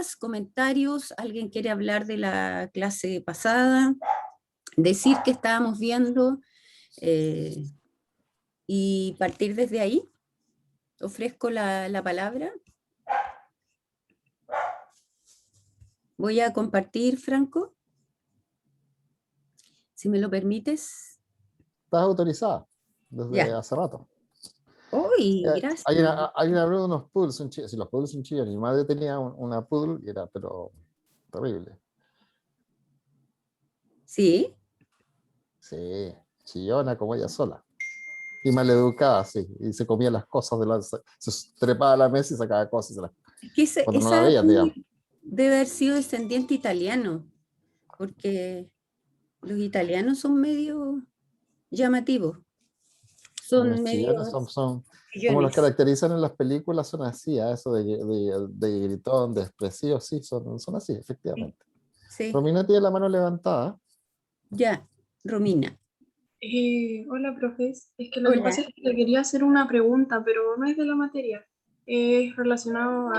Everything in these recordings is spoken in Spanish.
Preguntas, comentarios, ¿alguien quiere hablar de la clase pasada? Decir que estábamos viendo y partir desde ahí. Ofrezco la palabra. Voy a compartir, Franco, si me lo permites. Estás autorizada desde Ya. hace rato. ¡Uy, gracias! Hay una de unos poodles, si los poodles son chillones. Mi madre tenía una poodle y era, pero terrible. ¿Sí? Sí, chillona como ella sola. Y maleducada, sí. Y se comía las cosas, se trepaba a la mesa y sacaba cosas. Que Cuando no la esa veías, digamos. debe haber sido descendiente italiano, porque los italianos son medio llamativos, son Los medio chillones son como los chillones. caracterizan en las películas, son así, eso de gritón, de expresivo, sí, son así, Sí, efectivamente. sí. Romina tiene la mano levantada. Ya, Romina. Hola, profes. Es que lo que pasa Hola. es que le quería hacer una pregunta, pero no es de la materia. Es relacionado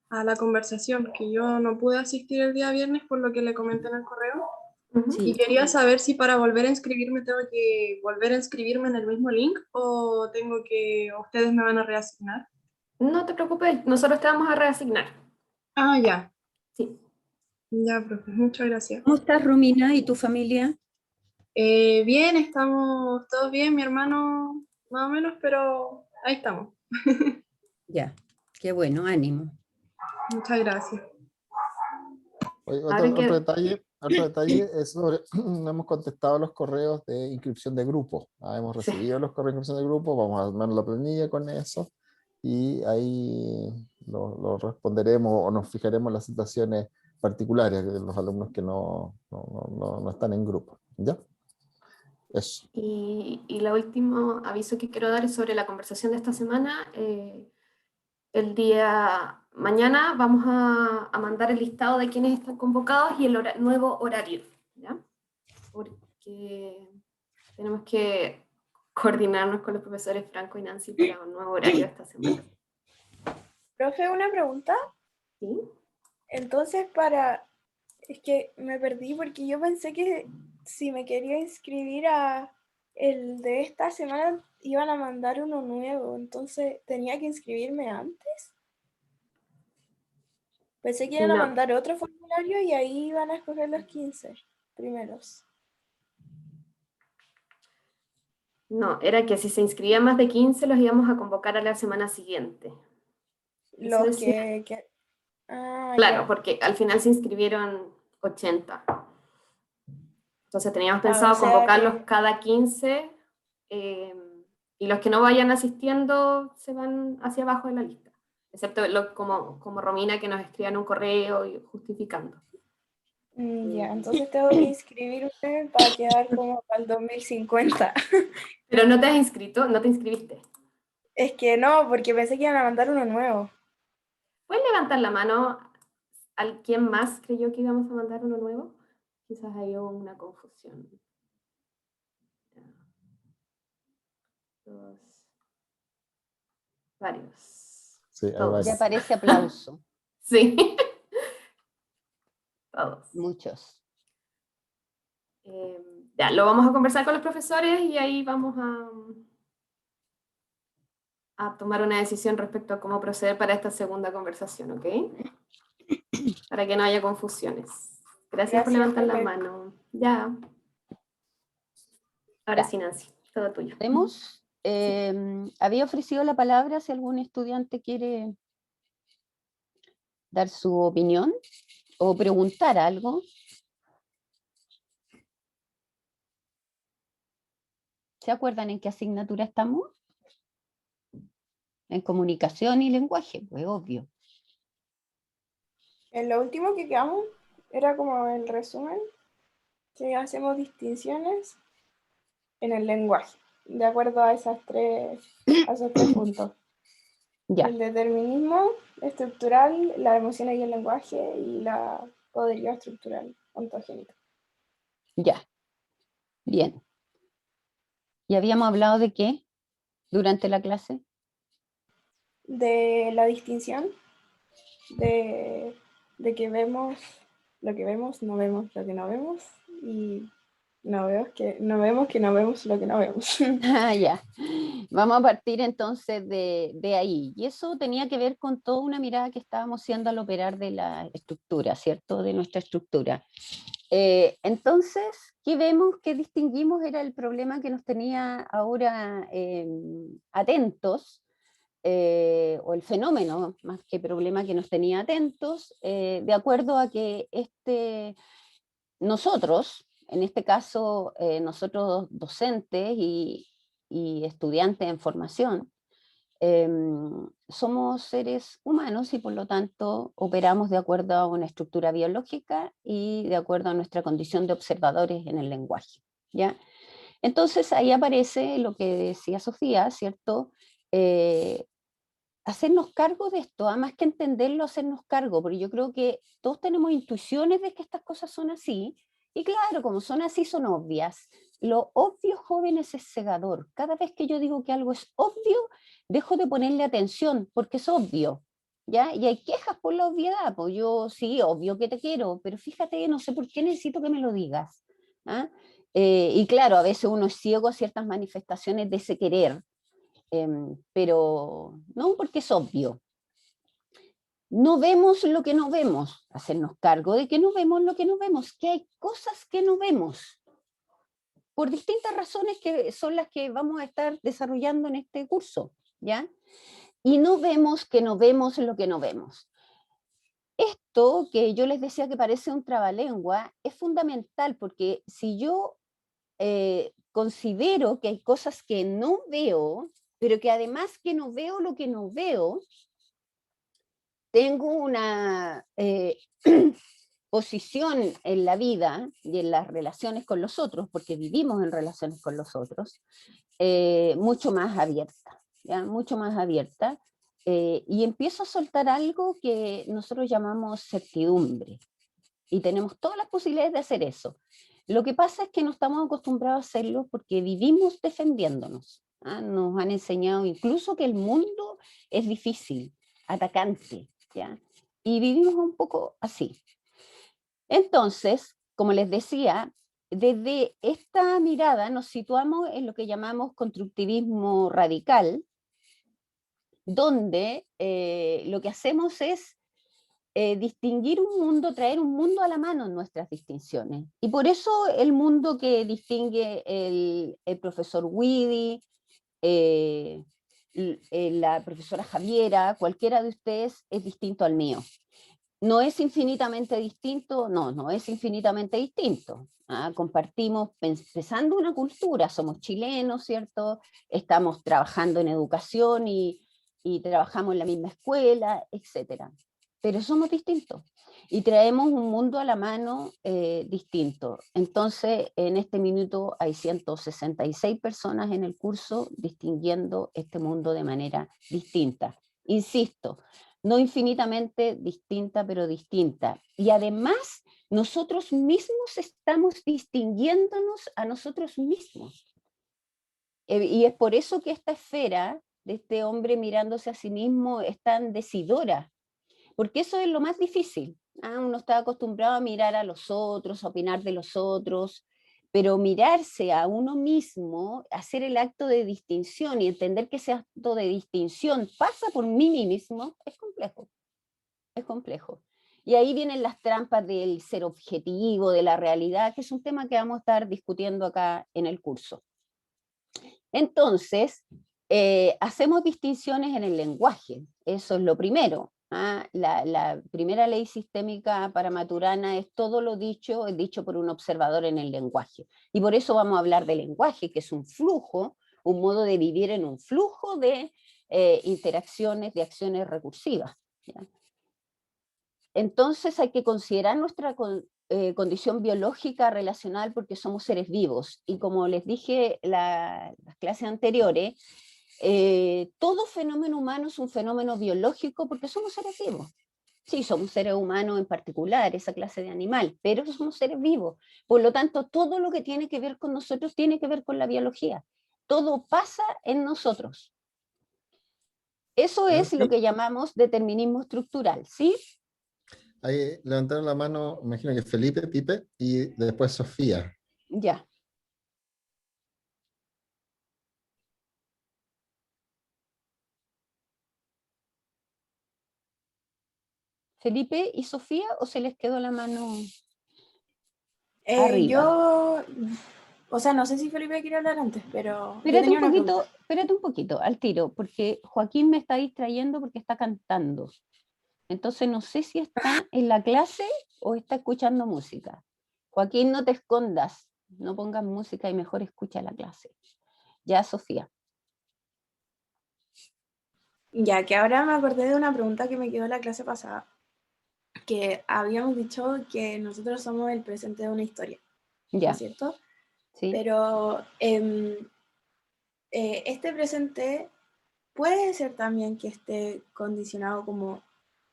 a la conversación, que yo no pude asistir el día viernes por lo que le comenté en el correo. Y Sí. quería saber si para volver a inscribirme tengo que volver a inscribirme en el mismo link o tengo que, o ustedes me van a reasignar. No te preocupes, nosotros te vamos a reasignar. Ah, ya. Sí. Ya, profe. Muchas gracias. ¿Cómo estás, Romina, y tu familia? Bien, estamos todos bien, mi hermano más o menos, pero ahí estamos. Ya, qué bueno, ánimo. Muchas gracias. Oye, Ahora que otro detalle es sobre, no hemos contestado los correos de inscripción de grupo. Hemos sí. recibido los correos de inscripción de grupo, vamos a armar la planilla con eso y ahí lo responderemos o nos fijaremos en las situaciones particulares de los alumnos que no están en grupo. ¿Ya? Eso. Y el último aviso que quiero dar es sobre la conversación de esta semana. El día mañana vamos a mandar el listado de quienes están convocados y el nuevo horario, ¿ya? Porque tenemos que coordinarnos con los profesores Franco y Nancy para un nuevo horario esta semana. Profe, una pregunta. ¿Sí? Entonces, es que me perdí porque yo pensé que si me quería inscribir a el de esta semana iban a mandar uno nuevo, entonces tenía que inscribirme antes. Pensé que iban a No. mandar otro formulario y ahí iban a escoger los 15 primeros. No, era que si se inscribían más de 15 los íbamos a convocar a la semana siguiente. Eso Los decía. Ah, Claro, ya. porque al final se inscribieron 80. Entonces teníamos O pensado sea convocarlos que... cada 15 y los que no vayan asistiendo se van hacia abajo de la lista, excepto como Romina que nos escriban un correo justificando. Ya, entonces tengo que inscribirme para quedar como para el 2050. Pero no te has inscrito, no te inscribiste. Es que no, porque pensé que iban a mandar uno nuevo. ¿Puedes levantar la mano al quién más creyó que íbamos a mandar uno nuevo? Quizás hay una confusión. Varios. Sí, hay Todos. varios. Ya aparece aplauso. Sí. Todos. Muchos. Ya, lo vamos a conversar con los profesores y ahí vamos a tomar una decisión respecto a cómo proceder para esta segunda conversación, ¿ok? Para que no haya confusiones. Gracias por levantar la profe. mano. Ya. Ahora Ya. sí, Nancy, todo tuyo. ¿Vemos? Había ofrecido la palabra si algún estudiante quiere dar su opinión o preguntar algo. ¿Se acuerdan en qué asignatura estamos? En comunicación y lenguaje, pues obvio. En lo último que quedamos era como el resumen, que hacemos distinciones en el lenguaje, de acuerdo a esos tres puntos. Ya, El determinismo estructural, las emociones y el lenguaje, y la poderío estructural ontogénica. ya. Bien. ¿Y habíamos hablado de qué durante la clase? De la distinción. de que vemos lo que vemos, no vemos lo que no vemos, y no vemos que no vemos lo que no vemos. Ah, ya. Vamos a partir entonces de ahí. Y eso tenía que ver con toda una mirada que estábamos haciendo al operar de la estructura, ¿cierto? De nuestra estructura. Entonces, ¿qué vemos? ¿Qué distinguimos? Era el problema que nos tenía ahora atentos, o el fenómeno, más que problema que nos tenía atentos, de acuerdo a que nosotros, en este caso, nosotros docentes y estudiantes en formación, somos seres humanos y por lo tanto operamos de acuerdo a una estructura biológica y de acuerdo a nuestra condición de observadores en el lenguaje, ¿ya? Entonces ahí aparece lo que decía Sofía, ¿cierto? Hacernos cargo de esto, más que entenderlo, hacernos cargo, porque yo creo que todos tenemos intuiciones de que estas cosas son así, y claro, como son así, son obvias. Lo obvio, jóvenes, es cegador. Cada vez que yo digo que algo es obvio, dejo de ponerle atención, porque es obvio, ¿ya? Y hay quejas por la obviedad, pues yo sí, obvio que te quiero, pero fíjate, no sé por qué necesito que me lo digas, ¿ah? Y claro, a veces uno es ciego a ciertas manifestaciones de ese querer, pero no porque es obvio. No vemos lo que no vemos, hacernos cargo de que no vemos lo que no vemos, que hay cosas que no vemos, por distintas razones que son las que vamos a estar desarrollando en este curso, ¿ya? Y no vemos que no vemos lo que no vemos. Esto que yo les decía que parece un trabalengua es fundamental, porque si yo considero que hay cosas que no veo, pero que además que no veo lo que no veo, tengo una posición en la vida y en las relaciones con los otros, porque vivimos en relaciones con los otros, mucho más abierta, ¿ya? Mucho más abierta, y empiezo a soltar algo que nosotros llamamos certidumbre, y tenemos todas las posibilidades de hacer eso. Lo que pasa es que no estamos acostumbrados a hacerlo porque vivimos defendiéndonos, ¿ah? Nos han enseñado incluso que el mundo es difícil, atacante, ¿ya? Y vivimos un poco así. Entonces, como les decía, desde esta mirada nos situamos en lo que llamamos constructivismo radical, donde lo que hacemos es distinguir un mundo, traer un mundo a la mano en nuestras distinciones. Y por eso el mundo que distingue el profesor Widi, la profesora Javiera, cualquiera de ustedes, es distinto al mío. ¿No es infinitamente distinto? No, no es infinitamente distinto. Compartimos, pensando una cultura, somos chilenos, ¿cierto? Estamos trabajando en educación y trabajamos en la misma escuela, etc. Pero somos distintos y traemos un mundo a la mano distinto. Entonces, en este minuto hay 166 personas en el curso distinguiendo este mundo de manera distinta. Insisto, no infinitamente distinta, pero distinta. Y además, nosotros mismos estamos distinguiéndonos a nosotros mismos. Y es por eso que esta esfera de este hombre mirándose a sí mismo es tan decidora, porque eso es lo más difícil. Uno está acostumbrado a mirar a los otros, a opinar de los otros, pero mirarse a uno mismo, hacer el acto de distinción y entender que ese acto de distinción pasa por mí mismo, es complejo. Es complejo. Y ahí vienen las trampas del ser objetivo, de la realidad, que es un tema que vamos a estar discutiendo acá en el curso. Entonces, hacemos distinciones en el lenguaje, eso es lo primero. La primera ley sistémica para Maturana es todo lo dicho, es dicho por un observador en el lenguaje. Y por eso vamos a hablar de lenguaje, que es un flujo, un modo de vivir en un flujo de interacciones, de acciones recursivas, ¿ya? Entonces hay que considerar nuestra condición biológica relacional porque somos seres vivos. Y como les dije en las clases anteriores, todo fenómeno humano es un fenómeno biológico porque somos seres vivos. Sí, somos seres humanos en particular, esa clase de animal, pero somos seres vivos. Por lo tanto, todo lo que tiene que ver con nosotros tiene que ver con la biología. Todo pasa en nosotros. Eso es lo Nancy, que llamamos determinismo estructural, ¿sí? ahí levantaron la mano, imagino que Felipe, Pipe y después Sofía. Ya. ¿Felipe y Sofía o se les quedó la mano arriba? O sea, no sé si Felipe quiere hablar antes, pero yo tenía una pregunta. Espérate un poquito, al tiro, porque Joaquín me está distrayendo porque está cantando. Entonces no sé si está en la clase o está escuchando música. Joaquín, no te escondas, no pongas música y mejor escucha la clase. Ya, Sofía. Ya que ahora me acordé de una pregunta que me quedó en la clase pasada, que habíamos dicho que nosotros somos el presente de una historia, ¿no Ya, es cierto? sí. Pero este presente puede ser también que esté condicionado como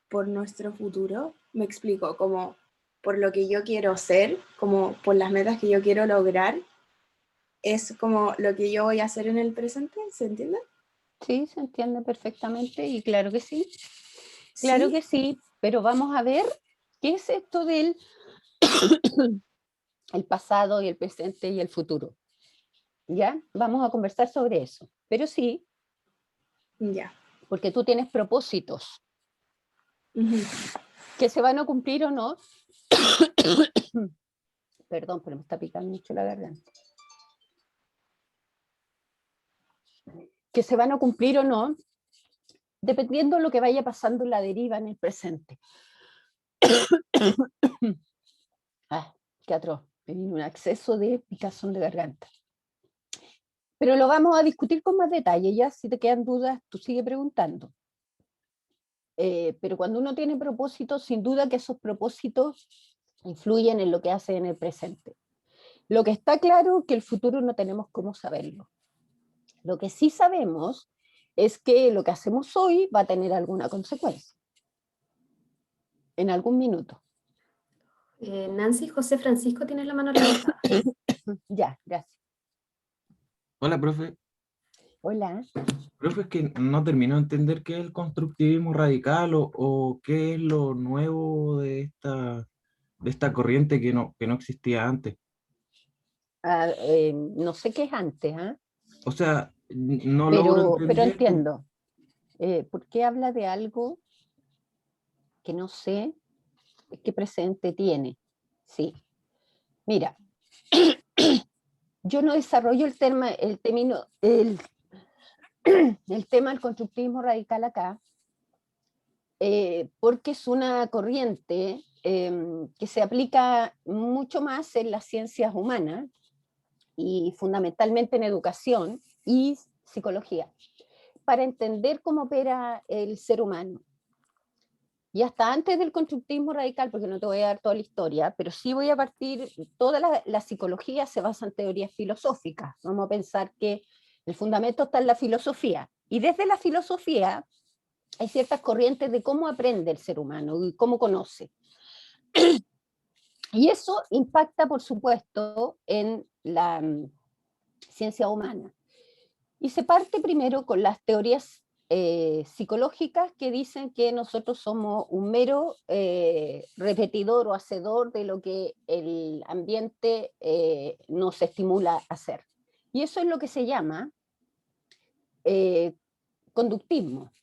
por nuestro futuro. Me explico, como por lo que yo quiero ser, como por las metas que yo quiero lograr, es como lo que yo voy a hacer en el presente, ¿se entiende? Sí, se entiende perfectamente y claro que sí. Claro Sí, que sí, pero vamos a ver qué es esto del el pasado y el presente y el futuro. ¿Ya? Vamos a conversar sobre eso. Pero sí, ya. porque tú tienes propósitos Ujú. que se van a cumplir o no. Perdón, pero me está picando mucho la garganta. Que se van a cumplir o no, dependiendo de lo que vaya pasando en la deriva en el presente. Ah, qué atroz. Me vino un acceso de picazón de garganta. Pero lo vamos a discutir con más detalle, ya si te quedan dudas, tú sigue preguntando. Pero cuando uno tiene propósitos, sin duda que esos propósitos influyen en lo que hace en el presente. Lo que está claro es que el futuro no tenemos cómo saberlo. Lo que sí sabemos es que lo que hacemos hoy va a tener alguna consecuencia, en algún minuto. Nancy José Francisco tiene la mano levantada. Ya, gracias. Hola, profe. Hola. Profe, es que no termino de entender qué es el constructivismo radical o qué es lo nuevo de esta corriente que no existía antes. No sé qué es antes, ¿eh? O sea, no logro Pero entender. entiendo. ¿Por qué habla de algo que no sé qué presente tiene? Sí. Mira, yo no desarrollo el tema del constructivismo radical acá, porque es una corriente que se aplica mucho más en las ciencias humanas y fundamentalmente en educación y psicología, para entender cómo opera el ser humano. Y hasta antes del constructivismo radical, porque no te voy a dar toda la historia, pero sí voy a partir, toda la psicología se basa en teorías filosóficas. Vamos a pensar que el fundamento está en la filosofía. Y desde la filosofía hay ciertas corrientes de cómo aprende el ser humano y cómo conoce. Y eso impacta, por supuesto, en la ciencia humana. Y se parte primero con las teorías psicológicas que dicen que nosotros somos un mero repetidor o hacedor de lo que el ambiente nos estimula a hacer. Y eso es lo que se llama conductismo.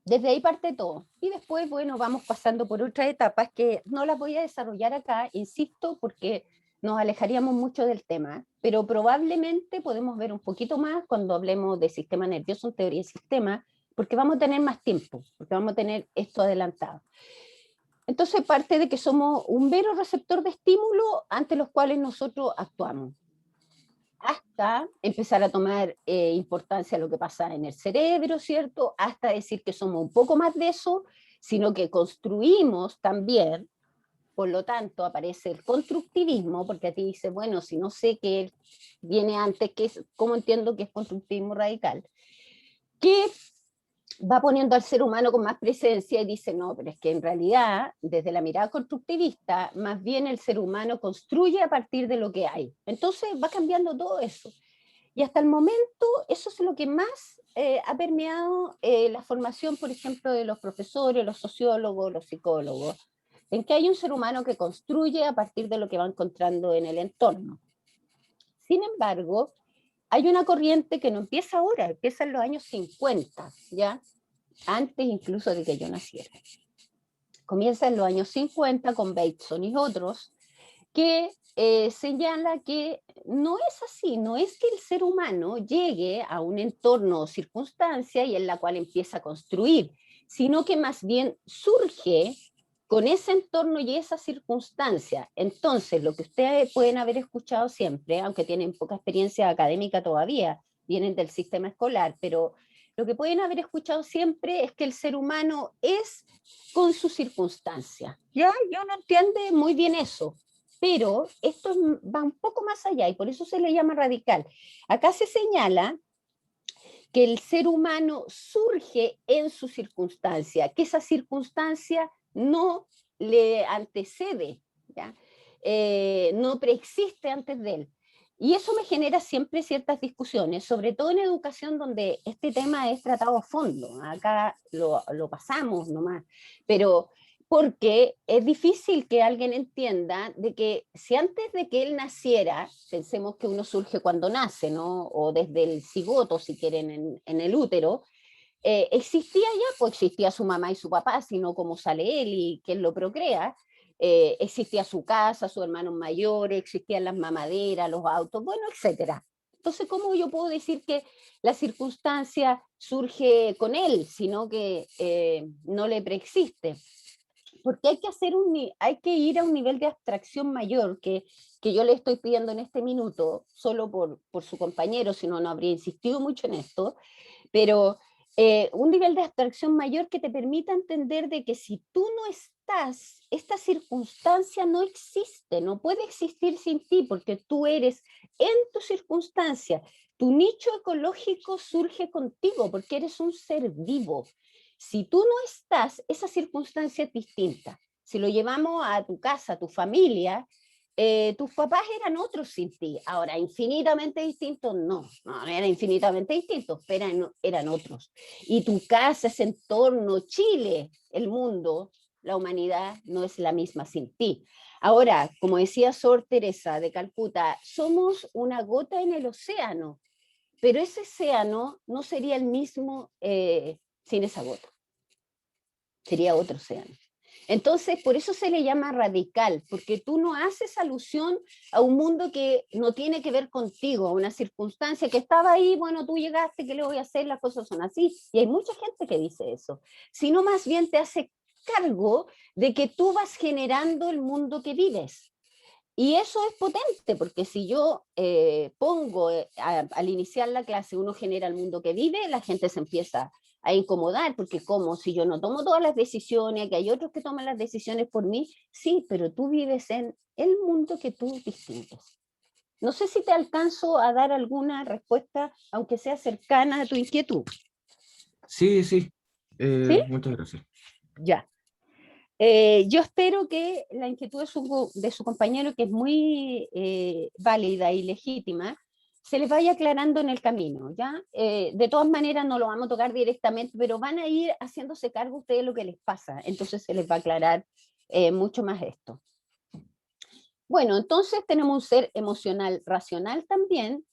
Desde ahí parte todo. Y después, bueno, vamos pasando por otras etapas que no las voy a desarrollar acá, insisto, porque nos alejaríamos mucho del tema, pero probablemente podemos ver un poquito más cuando hablemos de sistema nervioso en teoría de sistema, porque vamos a tener más tiempo, porque vamos a tener esto adelantado. Entonces parte de que somos un mero receptor de estímulo ante los cuales nosotros actuamos, hasta empezar a tomar importancia lo que pasa en el cerebro, ¿cierto? Hasta decir que somos un poco más de eso, sino que construimos también. Por lo tanto, aparece el constructivismo, porque a ti dice, bueno, si no sé qué viene antes, ¿cómo entiendo que es constructivismo radical? Que va poniendo al ser humano con más presencia y dice, no, pero es que en realidad, desde la mirada constructivista, más bien el ser humano construye a partir de lo que hay. Entonces va cambiando todo eso. Y hasta el momento eso es lo que más ha permeado la formación, por ejemplo, de los profesores, los sociólogos, los psicólogos, en que hay un ser humano que construye a partir de lo que va encontrando en el entorno. Sin embargo, hay una corriente que no empieza ahora, empieza en los años 50, ¿ya? Antes incluso de que yo naciera. Comienza en los años 50 con Bateson y otros, que señala que no es así, no es que el ser humano llegue a un entorno o circunstancia y en la cual empieza a construir, sino que más bien surge con ese entorno y esa circunstancia. Entonces, lo que ustedes pueden haber escuchado siempre, aunque tienen poca experiencia académica todavía, vienen del sistema escolar, pero lo que pueden haber escuchado siempre es que el ser humano es con su circunstancia. ¿Ya? Yo no entiende muy bien eso, pero esto va un poco más allá y por eso se le llama radical. Acá se señala que el ser humano surge en su circunstancia, que esa circunstancia no le antecede, ¿ya? No preexiste antes de él. Y eso me genera siempre ciertas discusiones, sobre todo en educación donde este tema es tratado a fondo. Acá lo pasamos nomás, pero porque es difícil que alguien entienda de que si antes de que él naciera, pensemos que uno surge cuando nace, ¿no? O desde el cigoto, si quieren, en el útero, existía ya, pues existía su mamá y su papá, sino cómo sale él y quién lo procrea, existía su casa, sus hermanos mayores, existían las mamaderas, los autos, bueno, etcétera. Entonces, ¿cómo yo puedo decir que la circunstancia surge con él, sino que no le preexiste? Porque hay que ir a un nivel de abstracción mayor que yo le estoy pidiendo en este minuto, solo por su compañero, si no, no habría insistido mucho en esto, pero un nivel de abstracción mayor que te permita entender de que si tú no estás, esta circunstancia no existe, no puede existir sin ti, porque tú eres en tu circunstancia. Tu nicho ecológico surge contigo, porque eres un ser vivo. Si tú no estás, esa circunstancia es distinta. Si lo llevamos a tu casa, a tu familia, tus papás eran otros sin ti. Ahora, infinitamente distintos, no eran infinitamente distintos, pero eran otros. Y tu casa, ese entorno, Chile, el mundo, la humanidad no es la misma sin ti. Ahora, como decía Sor Teresa de Calcuta, somos una gota en el océano, pero ese océano no sería el mismo sin esa gota. Sería otro océano. Entonces, por eso se le llama radical, porque tú no haces alusión a un mundo que no tiene que ver contigo, a una circunstancia que estaba ahí, bueno, tú llegaste, ¿qué le voy a hacer? Las cosas son así. Y hay mucha gente que dice eso, sino más bien te hace cargo de que tú vas generando el mundo que vives. Y eso es potente, porque si yo pongo al iniciar la clase, uno genera el mundo que vive, la gente se empieza a incomodar, porque como si yo no tomo todas las decisiones, que hay otros que toman las decisiones por mí, sí, pero tú vives en el mundo que tú distingues. No sé si te alcanzo a dar alguna respuesta, aunque sea cercana a tu inquietud. Sí, sí. ¿Sí? Muchas gracias. Ya. Yo espero que la inquietud de su compañero, que es muy válida y legítima, se les vaya aclarando en el camino, ¿ya? De todas maneras no lo vamos a tocar directamente, pero van a ir haciéndose cargo ustedes de lo que les pasa, entonces se les va a aclarar mucho más esto. Bueno, entonces tenemos un ser emocional racional también,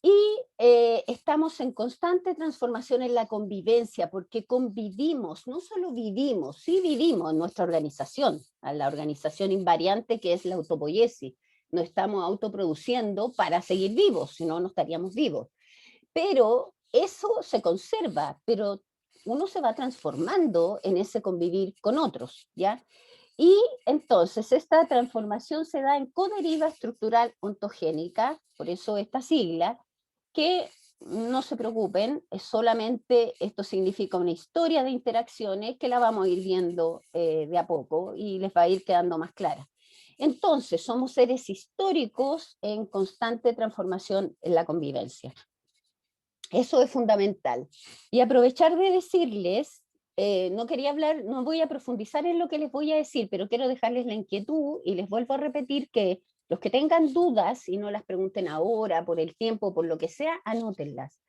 y estamos en constante transformación en la convivencia, porque convivimos, no solo vivimos, sí vivimos en nuestra organización, a la organización invariante que es la autopoiesis. No estamos autoproduciendo para seguir vivos, si no, no estaríamos vivos. Pero eso se conserva, pero uno se va transformando en ese convivir con otros, ¿ya? Y entonces esta transformación se da en coderiva estructural ontogénica, por eso esta sigla, que no se preocupen, es solamente esto significa una historia de interacciones que la vamos a ir viendo de a poco y les va a ir quedando más clara. Entonces, somos seres históricos en constante transformación en la convivencia. Eso es fundamental. Y aprovechar de decirles no quería hablar, no voy a profundizar en lo que les voy a decir, pero quiero dejarles la inquietud y les vuelvo a repetir que los que tengan dudas y no las pregunten ahora, por el tiempo, por lo que sea, anótenlas.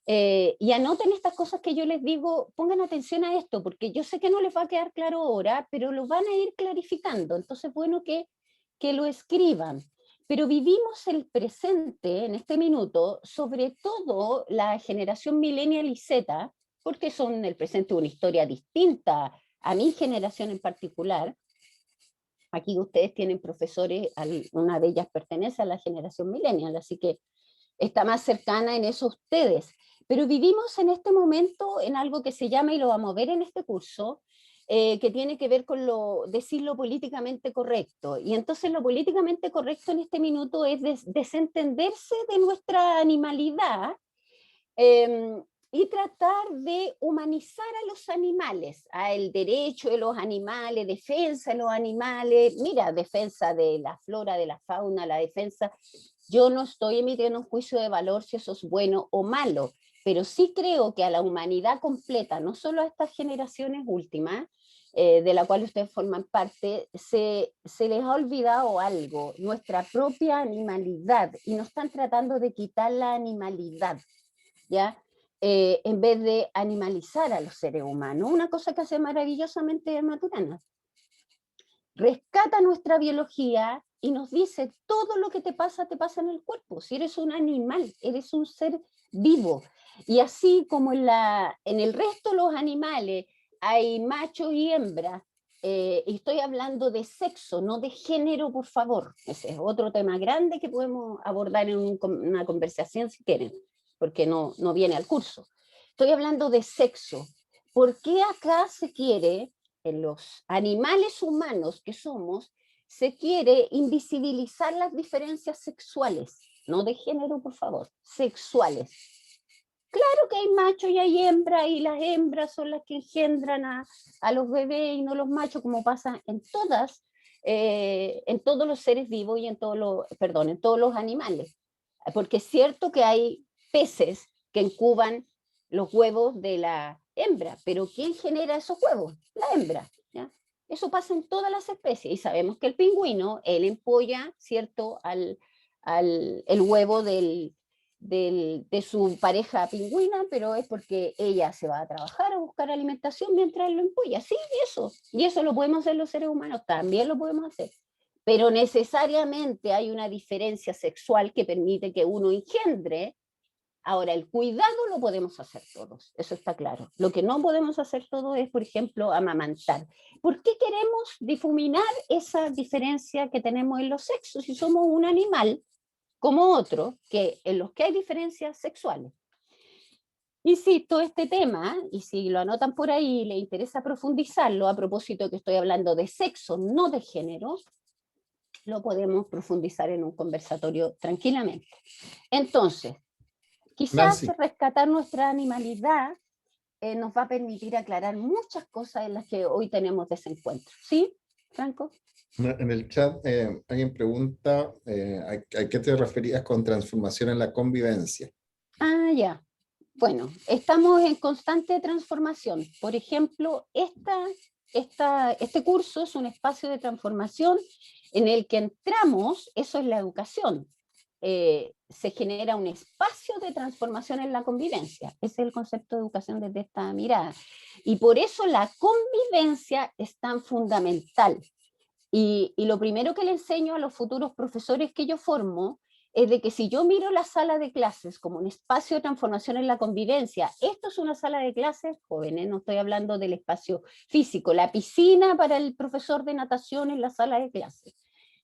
Y anoten estas cosas que yo les digo, pongan atención a esto, porque yo sé que no les va a quedar claro ahora, pero lo van a ir clarificando. Entonces, bueno que lo escriban. Pero vivimos el presente en este minuto, sobre todo la generación millennial y Z, porque son el presente una historia distinta a mi generación en particular. Aquí ustedes tienen profesores, una de ellas pertenece a la generación millennial, así que está más cercana en eso ustedes. Pero vivimos en este momento en algo que se llama, y lo vamos a ver en este curso, que tiene que ver con decir lo políticamente correcto. Y entonces lo políticamente correcto en este minuto es desentenderse de nuestra animalidad, y tratar de humanizar a los animales, el derecho de los animales, defensa de los animales, mira, defensa de la flora, de la fauna, la defensa. Yo no estoy emitiendo un juicio de valor si eso es bueno o malo, pero sí creo que a la humanidad completa, no solo a estas generaciones últimas, de la cual ustedes forman parte, se les ha olvidado algo, nuestra propia animalidad, y nos están tratando de quitar la animalidad, ¿ya? En vez de animalizar a los seres humanos, una cosa que hace maravillosamente Maturana. Rescata nuestra biología y nos dice, todo lo que te pasa en el cuerpo. Si eres un animal, eres un ser vivo. Y así como en el resto de los animales hay machos y hembras, y estoy hablando de sexo, no de género, por favor. Ese es otro tema grande que podemos abordar en una conversación si quieren, porque no viene al curso. Estoy hablando de sexo. ¿Por qué acá se quiere, en los animales humanos que somos, se quiere invisibilizar las diferencias sexuales? No de género, por favor, sexuales. Claro que hay machos y hay hembras, y las hembras son las que engendran a los bebés y no los machos, como pasa en todos los seres vivos y en todos los animales. Porque es cierto que hay peces que incuban los huevos de la hembra, pero ¿quién genera esos huevos? La hembra, ¿ya? Eso pasa en todas las especies, y sabemos que el pingüino, él empolla, ¿cierto?, el huevo de su pareja pingüina, pero es porque ella se va a trabajar a buscar alimentación mientras él lo empolla. Sí, y eso lo podemos hacer los seres humanos, también lo podemos hacer. Pero necesariamente hay una diferencia sexual que permite que uno engendre. Ahora, el cuidado lo podemos hacer todos, eso está claro. Lo que no podemos hacer todos es, por ejemplo, amamantar. ¿Por qué queremos difuminar esa diferencia que tenemos en los sexos si somos un animal como otro, en los que hay diferencias sexuales? Insisto, este tema, y si lo anotan por ahí y les interesa profundizarlo, a propósito que estoy hablando de sexo, no de género, lo podemos profundizar en un conversatorio tranquilamente. Entonces, quizás Nancy, rescatar nuestra animalidad nos va a permitir aclarar muchas cosas en las que hoy tenemos desencuentro. ¿Sí, Franco? en el chat alguien pregunta ¿a qué te referías con transformación en la convivencia? Ah, ya. Bueno, estamos en constante transformación. Por ejemplo, este curso es un espacio de transformación en el que entramos, eso es la educación. Se genera un espacio de transformación en la convivencia. Ese es el concepto de educación desde esta mirada. Y por eso la convivencia es tan fundamental. Y lo primero que le enseño a los futuros profesores que yo formo es de que si yo miro la sala de clases como un espacio de transformación en la convivencia, esto es una sala de clases, jóvenes, no estoy hablando del espacio físico, la piscina para el profesor de natación en la sala de clases.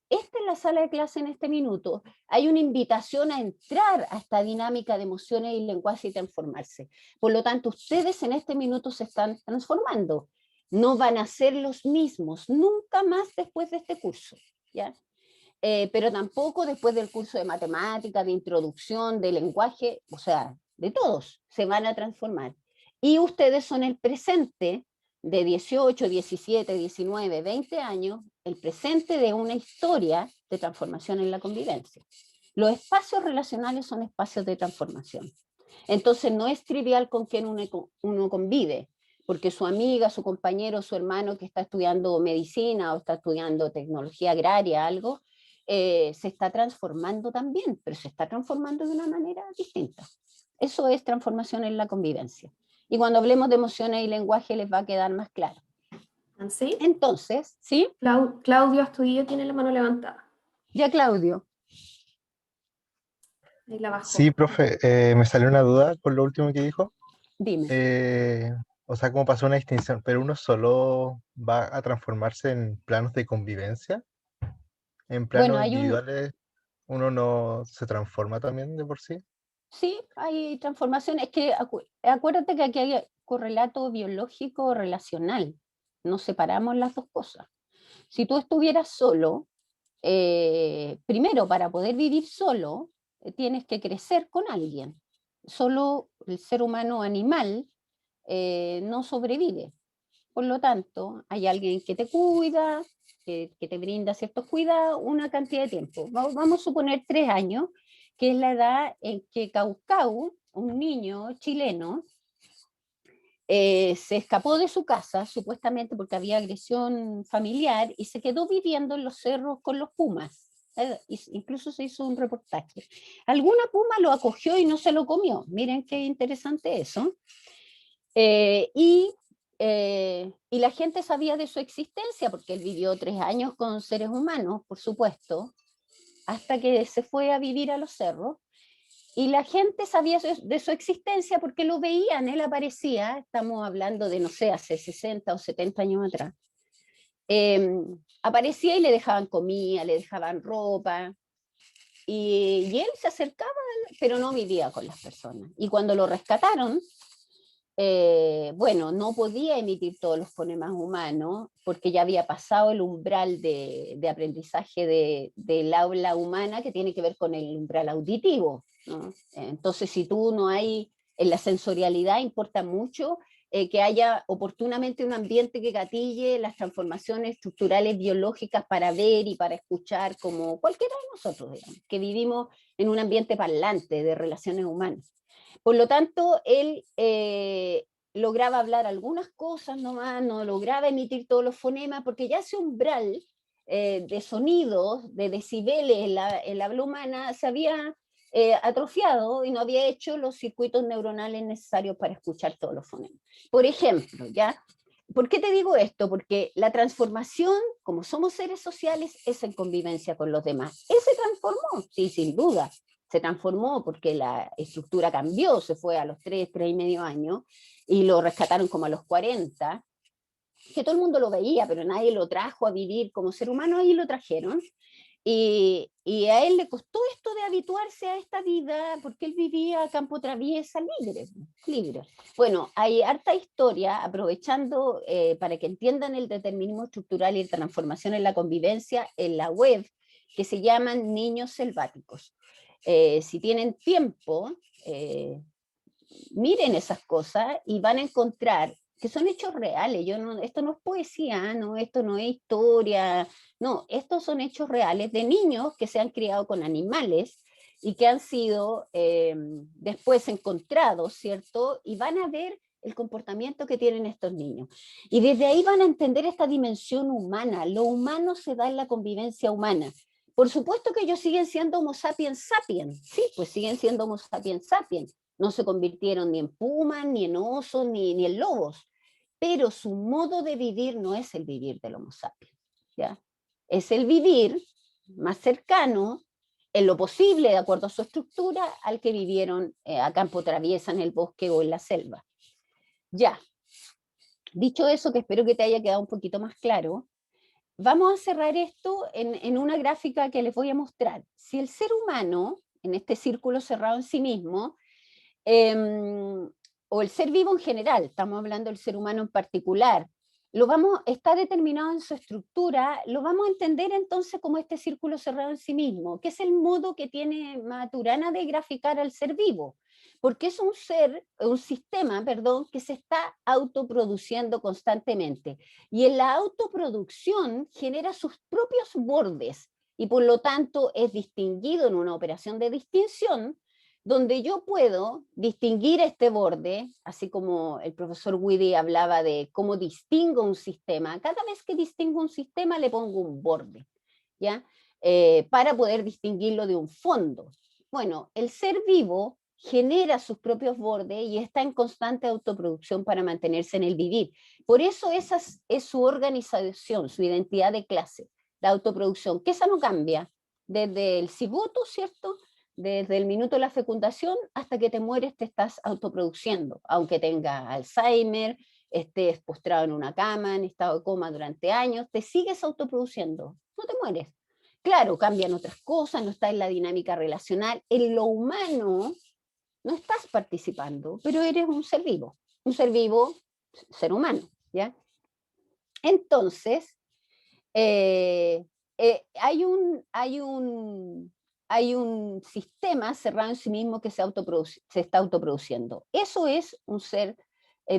Esta es la sala de clase en este minuto. Hay una invitación a entrar a esta dinámica de emociones y lenguaje y transformarse. Por lo tanto, ustedes en este minuto se están transformando. No van a ser los mismos nunca más después de este curso, ¿ya? Pero tampoco después del curso de matemática, de introducción, de lenguaje, o sea, de todos, se van a transformar. Y ustedes son el presente de 18, 17, 19, 20 años, el presente de una historia de transformación en la convivencia. Los espacios relacionales son espacios de transformación. Entonces no es trivial con quien uno convive, porque su amiga, su compañero, su hermano que está estudiando medicina o está estudiando tecnología agraria, algo, se está transformando también, pero se está transformando de una manera distinta. Eso es transformación en la convivencia. Y cuando hablemos de emociones y lenguaje les va a quedar más claro. ¿Sí? Entonces, ¿sí? Claudio Astudillo tiene la mano levantada. Ya, Claudio. Ahí la bajó. Sí, profe, me salió una duda con lo último que dijo. Dime. O sea, ¿cómo pasó una distinción? ¿Pero uno solo va a transformarse en planos de convivencia? ¿En Bueno, planos hay individuales uno no se transforma también de por sí? sí, hay transformaciones. Es que acuérdate que aquí hay correlato biológico relacional. No separamos las dos cosas. Si tú estuvieras solo, primero para poder vivir solo, tienes que crecer con alguien. Solo el ser humano animal no sobrevive. Por lo tanto, hay alguien que te cuida, que te brinda ciertos cuidados, una cantidad de tiempo. Vamos a suponer 3 años, que es la edad en que Caucau, un niño chileno, se escapó de su casa, supuestamente porque había agresión familiar, y se quedó viviendo en los cerros con los pumas. Incluso se hizo un reportaje. Alguna puma lo acogió y no se lo comió. Miren qué interesante eso. Y la gente sabía de su existencia, porque él vivió 3 años con seres humanos, por supuesto, hasta que se fue a vivir a los cerros. Y la gente sabía de su existencia porque lo veían, él aparecía, estamos hablando de, no sé, hace 60 o 70 años atrás. Aparecía y le dejaban comida, le dejaban ropa, y él se acercaba, pero no vivía con las personas. Y cuando lo rescataron, bueno, no podía emitir todos los fonemas humanos porque ya había pasado el umbral de aprendizaje del habla humana, que tiene que ver con el umbral auditivo, ¿no? Entonces, si tú no hay, en la sensorialidad importa mucho que haya oportunamente un ambiente que gatille las transformaciones estructurales biológicas para ver y para escuchar, como cualquiera de nosotros, digamos, que vivimos en un ambiente parlante de relaciones humanas. Por lo tanto, él lograba hablar algunas cosas nomás, no lograba emitir todos los fonemas, porque ya ese umbral de sonidos, de decibeles en la habla humana se había atrofiado y no había hecho los circuitos neuronales necesarios para escuchar todos los fonemas. Por ejemplo, ¿ya? ¿Por qué te digo esto? Porque la transformación, como somos seres sociales, es en convivencia con los demás. Él se transformó, sí, sin duda. Se transformó porque la estructura cambió, se fue a los 3 y medio años, y lo rescataron como a los 40, que todo el mundo lo veía, pero nadie lo trajo a vivir como ser humano, ahí lo trajeron. Y a él le costó esto de habituarse a esta vida, porque él vivía a campo traviesa libre. Bueno, hay harta historia, aprovechando para que entiendan el determinismo estructural y la transformación en la convivencia, en la web, que se llaman Niños Selváticos. Si tienen tiempo, miren esas cosas y van a encontrar que son hechos reales. Esto no es poesía, no, esto no es historia, no, estos son hechos reales de niños que se han criado con animales y que han sido después encontrados, ¿cierto? Y van a ver el comportamiento que tienen estos niños. Y desde ahí van a entender esta dimensión humana. Lo humano se da en la convivencia humana. Por supuesto que ellos siguen siendo Homo sapiens sapiens, sí, pues siguen siendo Homo sapiens sapiens. No se convirtieron ni en pumas, ni en osos, ni en lobos, pero su modo de vivir no es el vivir del Homo sapiens, ¿ya? Es el vivir más cercano, en lo posible, de acuerdo a su estructura, al que vivieron a campo traviesa en el bosque o en la selva. Ya, dicho eso, que espero que te haya quedado un poquito más claro, vamos a cerrar esto en una gráfica que les voy a mostrar. Si el ser humano, en este círculo cerrado en sí mismo, o el ser vivo en general, estamos hablando del ser humano en particular, está determinado en su estructura, lo vamos a entender entonces como este círculo cerrado en sí mismo, que es el modo que tiene Maturana de graficar al ser vivo, porque es un sistema, que se está autoproduciendo constantemente, y en la autoproducción genera sus propios bordes, y por lo tanto es distinguido en una operación de distinción donde yo puedo distinguir este borde, así como el profesor Guidi hablaba de cómo distingo un sistema. Cada vez que distingo un sistema le pongo un borde, ¿ya? Para poder distinguirlo de un fondo. Bueno, el ser vivo genera sus propios bordes y está en constante autoproducción para mantenerse en el vivir. Por eso esa es su organización, su identidad de clase, la autoproducción, que esa no cambia desde el cigoto, ¿cierto? Desde el minuto de la fecundación hasta que te mueres te estás autoproduciendo, aunque tengas Alzheimer, estés postrado en una cama, en estado de coma durante años, te sigues autoproduciendo, no te mueres. Claro, cambian otras cosas, no está en la dinámica relacional. En lo humano no estás participando, pero eres un ser vivo, ser humano, ¿ya? Entonces, hay un sistema cerrado en sí mismo que se está autoproduciendo. Eso es un ser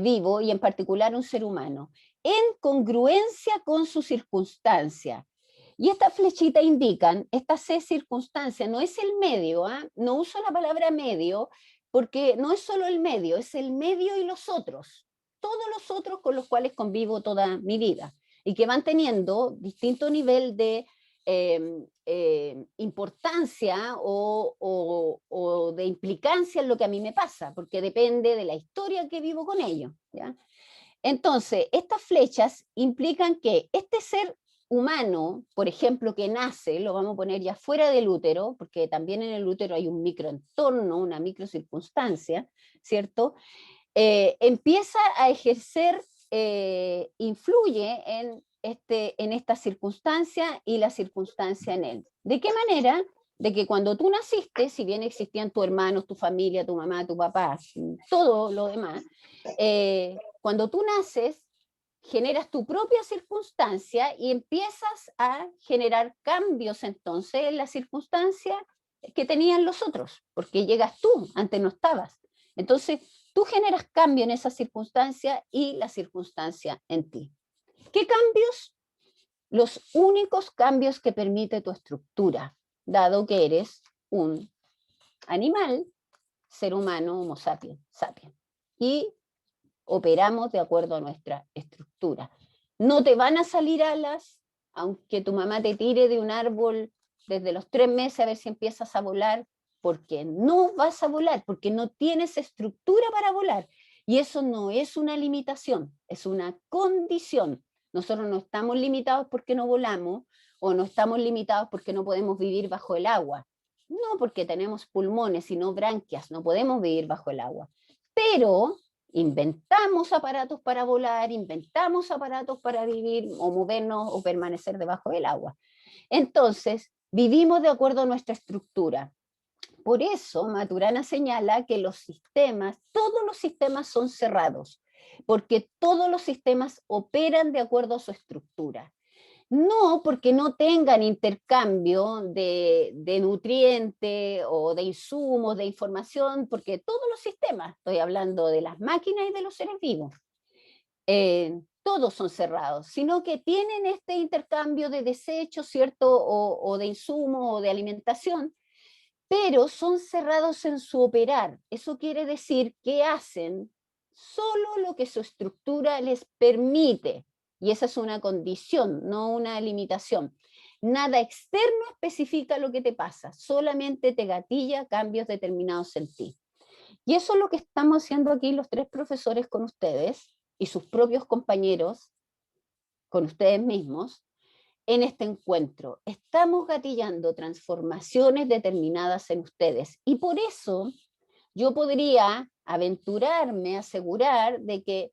vivo y en particular un ser humano, en congruencia con su circunstancia. Y estas flechitas indican, esta C circunstancia, no es el medio, ¿eh? No uso la palabra medio, porque no es solo el medio, es el medio y los otros, todos los otros con los cuales convivo toda mi vida, y que van teniendo distinto nivel de importancia o de implicancia en lo que a mí me pasa, porque depende de la historia que vivo con ellos, ¿ya? Entonces, estas flechas implican que este ser humano, por ejemplo, que nace, lo vamos a poner ya fuera del útero, porque también en el útero hay un microentorno, una microcircunstancia, ¿cierto? Empieza a ejercer, influye en esta circunstancia y la circunstancia en él. ¿De qué manera? De que cuando tú naciste, si bien existían tus hermanos, tu familia, tu mamá, tu papá, todo lo demás, cuando tú naces, generas tu propia circunstancia y empiezas a generar cambios entonces en la circunstancia que tenían los otros, porque llegas tú, antes no estabas. Entonces, tú generas cambio en esa circunstancia y la circunstancia en ti. ¿Qué cambios? Los únicos cambios que permite tu estructura, dado que eres un animal, ser humano, homo sapiens, y operamos de acuerdo a nuestra estructura. No te van a salir alas, aunque tu mamá te tire de un árbol desde los 3 meses a ver si empiezas a volar, porque no vas a volar, porque no tienes estructura para volar. Y eso no es una limitación, es una condición. Nosotros no estamos limitados porque no volamos, o no estamos limitados porque no podemos vivir bajo el agua. No porque tenemos pulmones y no branquias, no podemos vivir bajo el agua. Pero inventamos aparatos para volar, inventamos aparatos para vivir o movernos o permanecer debajo del agua. Entonces, vivimos de acuerdo a nuestra estructura. Por eso Maturana señala que los sistemas, todos los sistemas son cerrados, porque todos los sistemas operan de acuerdo a su estructura. No porque no tengan intercambio de nutrientes o de insumos, de información, porque todos los sistemas, estoy hablando de las máquinas y de los seres vivos, todos son cerrados, sino que tienen este intercambio de desechos, ¿cierto? O de insumos o de alimentación, pero son cerrados en su operar. Eso quiere decir que hacen solo lo que su estructura les permite. Y esa es una condición, no una limitación. Nada externo especifica lo que te pasa, solamente te gatilla cambios determinados en ti. Y eso es lo que estamos haciendo aquí los 3 profesores con ustedes y sus propios compañeros, con ustedes mismos, en este encuentro. Estamos gatillando transformaciones determinadas en ustedes. Y por eso yo podría aventurarme, asegurar de que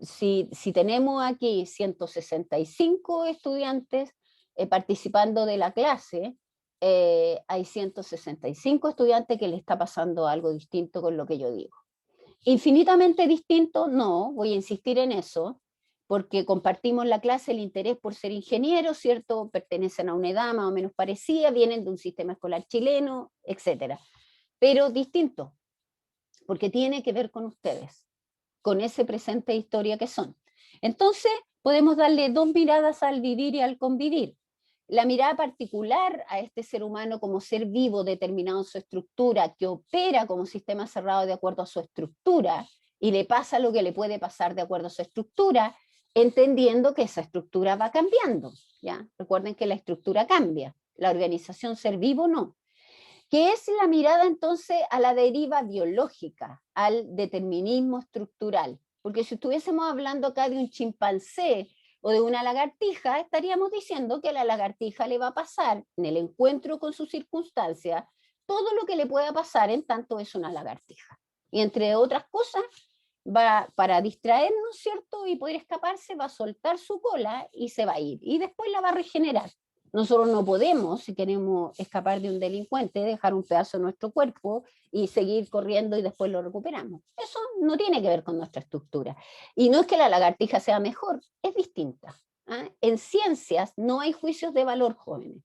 si tenemos aquí 165 estudiantes participando de la clase, hay 165 estudiantes que le está pasando algo distinto con lo que yo digo. Infinitamente distinto, no, voy a insistir en eso, porque compartimos la clase el interés por ser ingenieros, ¿cierto? Pertenecen a una edad más o menos parecida, vienen de un sistema escolar chileno, etc. Pero distinto, porque tiene que ver con ustedes, con ese presente de historia que son. Entonces, podemos darle 2 miradas al vivir y al convivir. La mirada particular a este ser humano como ser vivo determinado en su estructura, que opera como sistema cerrado de acuerdo a su estructura, y le pasa lo que le puede pasar de acuerdo a su estructura, entendiendo que esa estructura va cambiando, ¿ya? Recuerden que la estructura cambia, la organización ser vivo no. Que es la mirada entonces a la deriva biológica, al determinismo estructural. Porque si estuviésemos hablando acá de un chimpancé o de una lagartija, estaríamos diciendo que a la lagartija le va a pasar en el encuentro con sus circunstancias todo lo que le pueda pasar en tanto es una lagartija. Y entre otras cosas, va para distraernos, ¿cierto? Y poder escaparse, va a soltar su cola y se va a ir. Y después la va a regenerar. Nosotros no podemos, si queremos escapar de un delincuente, dejar un pedazo de nuestro cuerpo y seguir corriendo y después lo recuperamos. Eso no tiene que ver con nuestra estructura. Y no es que la lagartija sea mejor, es distinta. ¿Ah? En ciencias no hay juicios de valor, jóvenes.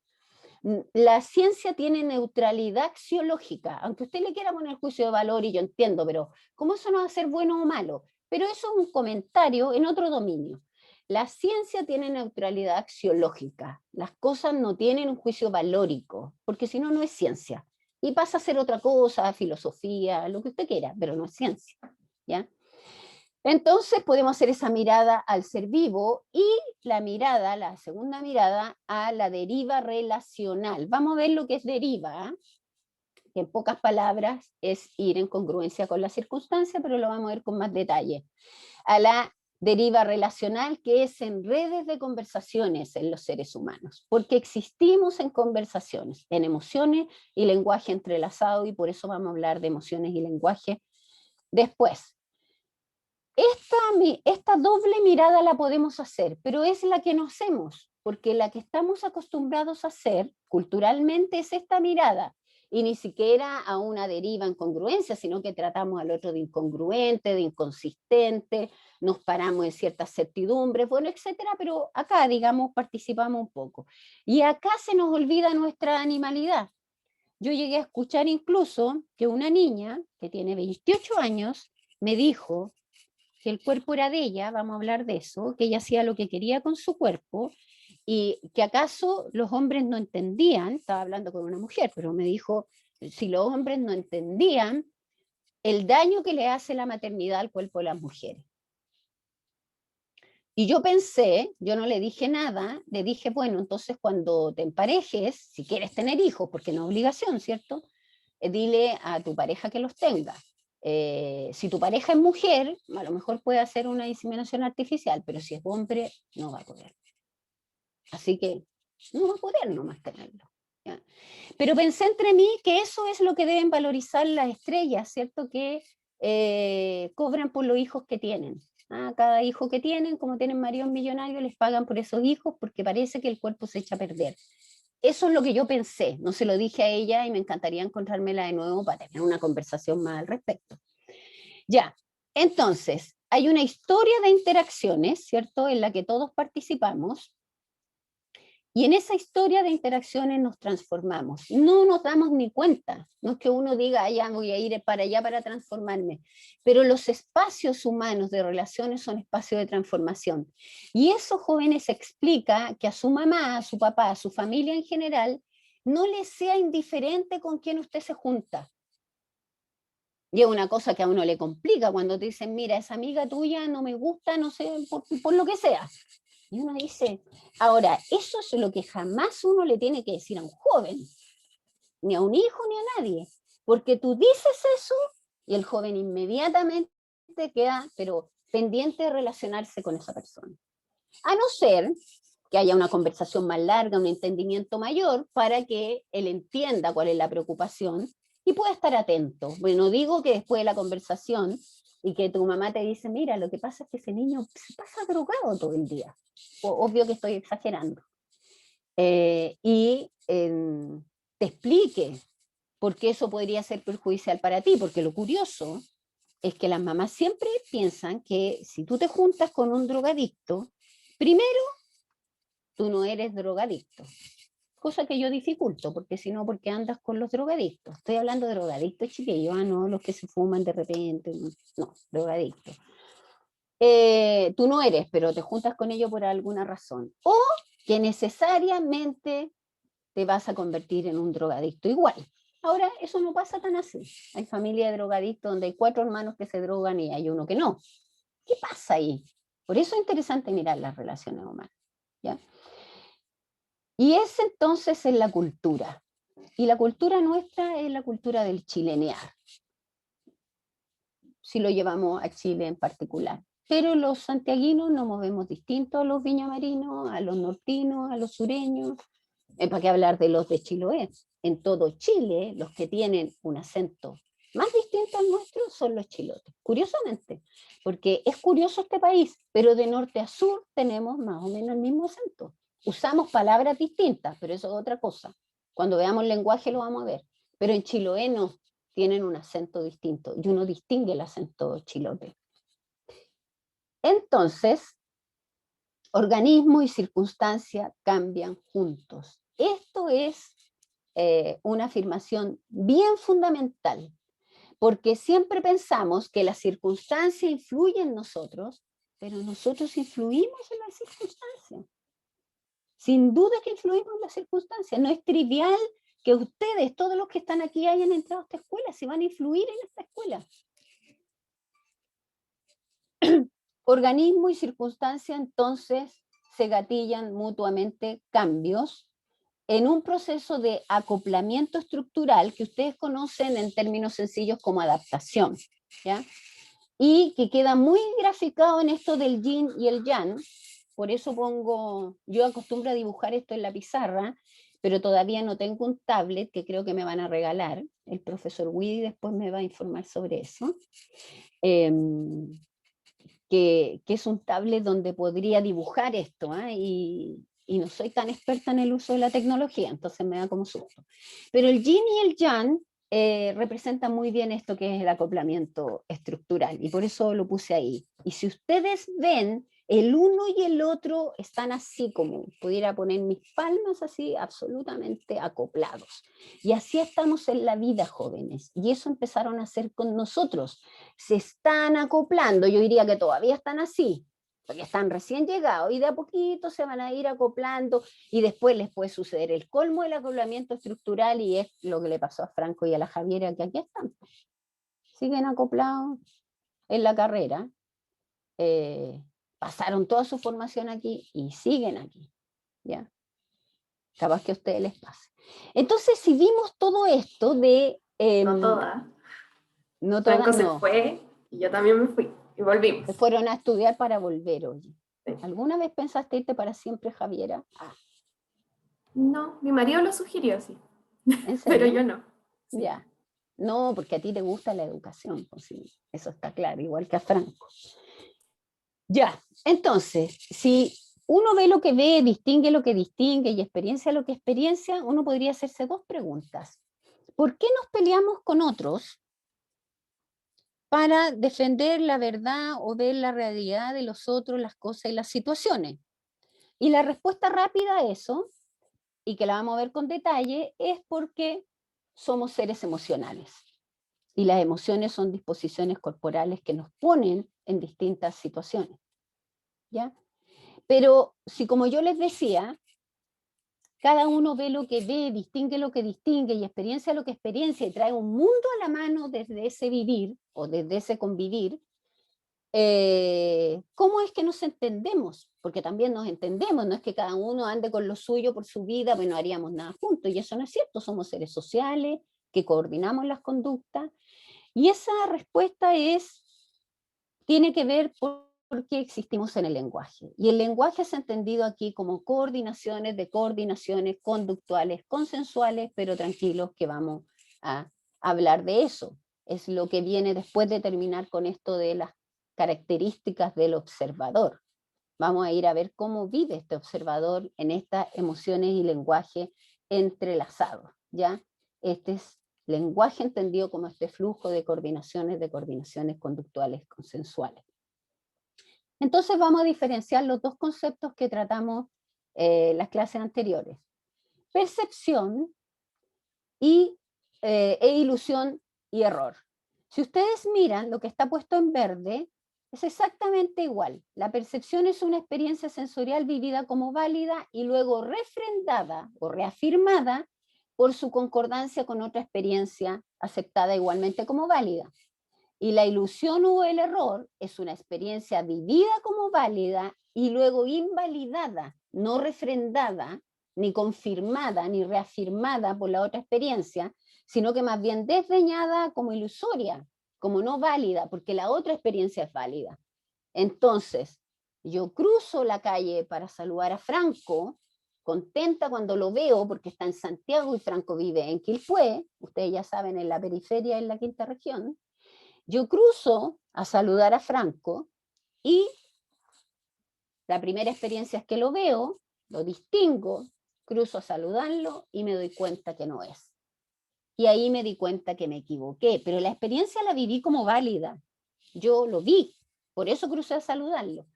La ciencia tiene neutralidad axiológica, aunque usted le quiera poner juicio de valor, y yo entiendo, pero ¿cómo eso no va a ser bueno o malo? Pero eso es un comentario en otro dominio. La ciencia tiene neutralidad axiológica, las cosas no tienen un juicio valórico, porque si no, no es ciencia. Y pasa a ser otra cosa, filosofía, lo que usted quiera, pero no es ciencia, ¿ya? Entonces podemos hacer esa mirada al ser vivo y la mirada, la segunda mirada, a la deriva relacional. Vamos a ver lo que es deriva, ¿eh? Que en pocas palabras es ir en congruencia con la circunstancia, pero lo vamos a ver con más detalle. A la deriva relacional, que es en redes de conversaciones en los seres humanos, porque existimos en conversaciones, en emociones y lenguaje entrelazado, y por eso vamos a hablar de emociones y lenguaje después. Esta doble mirada la podemos hacer, pero es la que no hacemos, porque la que estamos acostumbrados a hacer culturalmente es esta mirada, y ni siquiera a una deriva en congruencia, sino que tratamos al otro de incongruente, de inconsistente, nos paramos en ciertas certidumbres, bueno, etcétera, pero acá, digamos, participamos un poco. Y acá se nos olvida nuestra animalidad. Yo llegué a escuchar incluso que una niña que tiene 28 años me dijo que el cuerpo era de ella, vamos a hablar de eso, que ella hacía lo que quería con su cuerpo, y que acaso los hombres no entendían, estaba hablando con una mujer, pero me dijo, si los hombres no entendían el daño que le hace la maternidad al cuerpo de las mujeres. Y yo pensé, yo no le dije nada, le dije, bueno, entonces cuando te emparejes, si quieres tener hijos, porque no es obligación, ¿cierto? Dile a tu pareja que los tenga. Si tu pareja es mujer, a lo mejor puede hacer una inseminación artificial, pero si es hombre, no va a poder. Así que no va a poder nomás tenerlo, ¿ya? Pero pensé entre mí que eso es lo que deben valorizar las estrellas, ¿cierto? Que cobran por los hijos que tienen. ¿Ah? Cada hijo que tienen, como tienen maridos millonarios, les pagan por esos hijos porque parece que el cuerpo se echa a perder. Eso es lo que yo pensé, no se lo dije a ella y me encantaría encontrármela de nuevo para tener una conversación más al respecto. Ya, entonces, hay una historia de interacciones, ¿cierto?, en la que todos participamos, y en esa historia de interacciones nos transformamos. No nos damos ni cuenta, no es que uno diga, ya voy a ir para allá para transformarme, pero los espacios humanos de relaciones son espacios de transformación. Y eso, jóvenes, explica que a su mamá, a su papá, a su familia en general, no les sea indiferente con quién usted se junta. Y es una cosa que a uno le complica cuando te dicen, mira, esa amiga tuya no me gusta, no sé, por lo que sea. Y uno dice, ahora, eso es lo que jamás uno le tiene que decir a un joven, ni a un hijo, ni a nadie, porque tú dices eso y el joven inmediatamente queda, pero pendiente de relacionarse con esa persona. A no ser que haya una conversación más larga, un entendimiento mayor, para que él entienda cuál es la preocupación y pueda estar atento. Bueno, digo que después de la conversación y que tu mamá te dice, mira, lo que pasa es que ese niño se pasa drogado todo el día. Obvio que estoy exagerando. Te explique por qué eso podría ser perjudicial para ti, porque lo curioso es que las mamás siempre piensan que si tú te juntas con un drogadicto, primero, tú no eres drogadicto, cosa que yo dificulto, porque si no, porque andas con los drogadictos. Estoy hablando de drogadictos chiquillos, no los que se fuman de repente, no, drogadictos. Tú no eres, pero te juntas con ellos por alguna razón. O que necesariamente te vas a convertir en un drogadicto igual. Ahora, eso no pasa tan así. Hay familias de drogadictos donde hay 4 hermanos que se drogan y hay uno que no. ¿Qué pasa ahí? Por eso es interesante mirar las relaciones humanas, ¿ya? Y es entonces en la cultura. Y la cultura nuestra es la cultura del chilenear, si lo llevamos a Chile en particular. Pero los santiaguinos nos movemos distintos a los viñamarinos, a los nortinos, a los sureños. ¿Para qué hablar de los de Chiloé? En todo Chile, los que tienen un acento más distinto al nuestro son los chilotes. Curiosamente, porque es curioso este país, pero de norte a sur tenemos más o menos el mismo acento. Usamos palabras distintas, pero eso es otra cosa. Cuando veamos el lenguaje lo vamos a ver. Pero en Chiloé no, tienen un acento distinto y uno distingue el acento chilote. Entonces, organismo y circunstancia cambian juntos. Esto es una afirmación bien fundamental, porque siempre pensamos que la circunstancia influye en nosotros, pero nosotros influimos en la circunstancia. Sin duda que influimos en la circunstancia. No es trivial que ustedes, todos los que están aquí, hayan entrado a esta escuela, si van a influir en esta escuela. Organismo y circunstancia entonces se gatillan mutuamente cambios en un proceso de acoplamiento estructural que ustedes conocen en términos sencillos como adaptación, ¿ya? Y que queda muy graficado en esto del yin y el yang. Por eso yo acostumbro a dibujar esto en la pizarra, pero todavía no tengo un tablet que creo que me van a regalar. El profesor Widi después me va a informar sobre eso. Que es un tablet donde podría dibujar esto, y no soy tan experta en el uso de la tecnología, entonces me da como susto. Pero el yin y el yang representan muy bien esto que es el acoplamiento estructural, y por eso lo puse ahí. Y si ustedes ven, el uno y el otro están así, como pudiera poner mis palmas así, absolutamente acoplados. Y así estamos en la vida, jóvenes, y eso empezaron a hacer con nosotros. Se están acoplando, yo diría que todavía están así, porque están recién llegados y de a poquito se van a ir acoplando y después les puede suceder el colmo del acoplamiento estructural, y es lo que le pasó a Franco y a la Javiera, que aquí están. Siguen acoplados en la carrera, pasaron toda su formación aquí y siguen aquí, ¿ya? Capaz que a ustedes les pase. Entonces, si vimos todo esto de... No todas. No Franco todas, se no. fue y yo también me fui y volvimos. Se fueron a estudiar para volver, oye. Sí. ¿Alguna vez pensaste irte para siempre, Javiera? No, mi marido lo sugirió, sí. ¿En serio? Pero yo no. Sí. Ya. No, porque a ti te gusta la educación, pues sí, eso está claro, igual que a Franco. Ya, entonces, si uno ve lo que ve, distingue lo que distingue y experiencia lo que experiencia, uno podría hacerse 2 preguntas. ¿Por qué nos peleamos con otros para defender la verdad o ver la realidad de los otros, las cosas y las situaciones? Y la respuesta rápida a eso, y que la vamos a ver con detalle, es porque somos seres emocionales. Y las emociones son disposiciones corporales que nos ponen en distintas situaciones, ¿ya? Pero si, como yo les decía, cada uno ve lo que ve, distingue lo que distingue y experiencia lo que experiencia y trae un mundo a la mano desde ese vivir o desde ese convivir, ¿cómo es que nos entendemos? Porque también nos entendemos, no es que cada uno ande con lo suyo por su vida, pues no haríamos nada juntos, y eso no es cierto, somos seres sociales que coordinamos las conductas, y esa respuesta tiene que ver porque existimos en el lenguaje, y el lenguaje es entendido aquí como coordinaciones de coordinaciones conductuales, consensuales, pero tranquilos que vamos a hablar de eso. Es lo que viene después de terminar con esto de las características del observador. Vamos a ir a ver cómo vive este observador en estas emociones y lenguaje entrelazados, ¿ya? Este es lenguaje entendido como este flujo de coordinaciones conductuales consensuales. Entonces vamos a diferenciar los 2 conceptos que tratamos las clases anteriores. Percepción e ilusión y error. Si ustedes miran lo que está puesto en verde, Es exactamente igual. La percepción es una experiencia sensorial vivida como válida y luego refrendada o reafirmada por su concordancia con otra experiencia aceptada igualmente como válida. Y la ilusión o el error es una experiencia vivida como válida y luego invalidada, no refrendada, ni confirmada, ni reafirmada por la otra experiencia, sino que más bien desdeñada como ilusoria, como no válida, porque la otra experiencia es válida. Entonces, yo cruzo la calle para saludar a Franco, contenta cuando lo veo porque está en Santiago y Franco vive en Quilpué, ustedes ya saben, en la periferia, en la quinta región. Yo cruzo a saludar a Franco y la primera experiencia es que lo veo, lo distingo, cruzo a saludarlo y me doy cuenta que no es. Y ahí me di cuenta que me equivoqué, pero la experiencia la viví como válida. Yo lo vi, por eso crucé a saludarlo.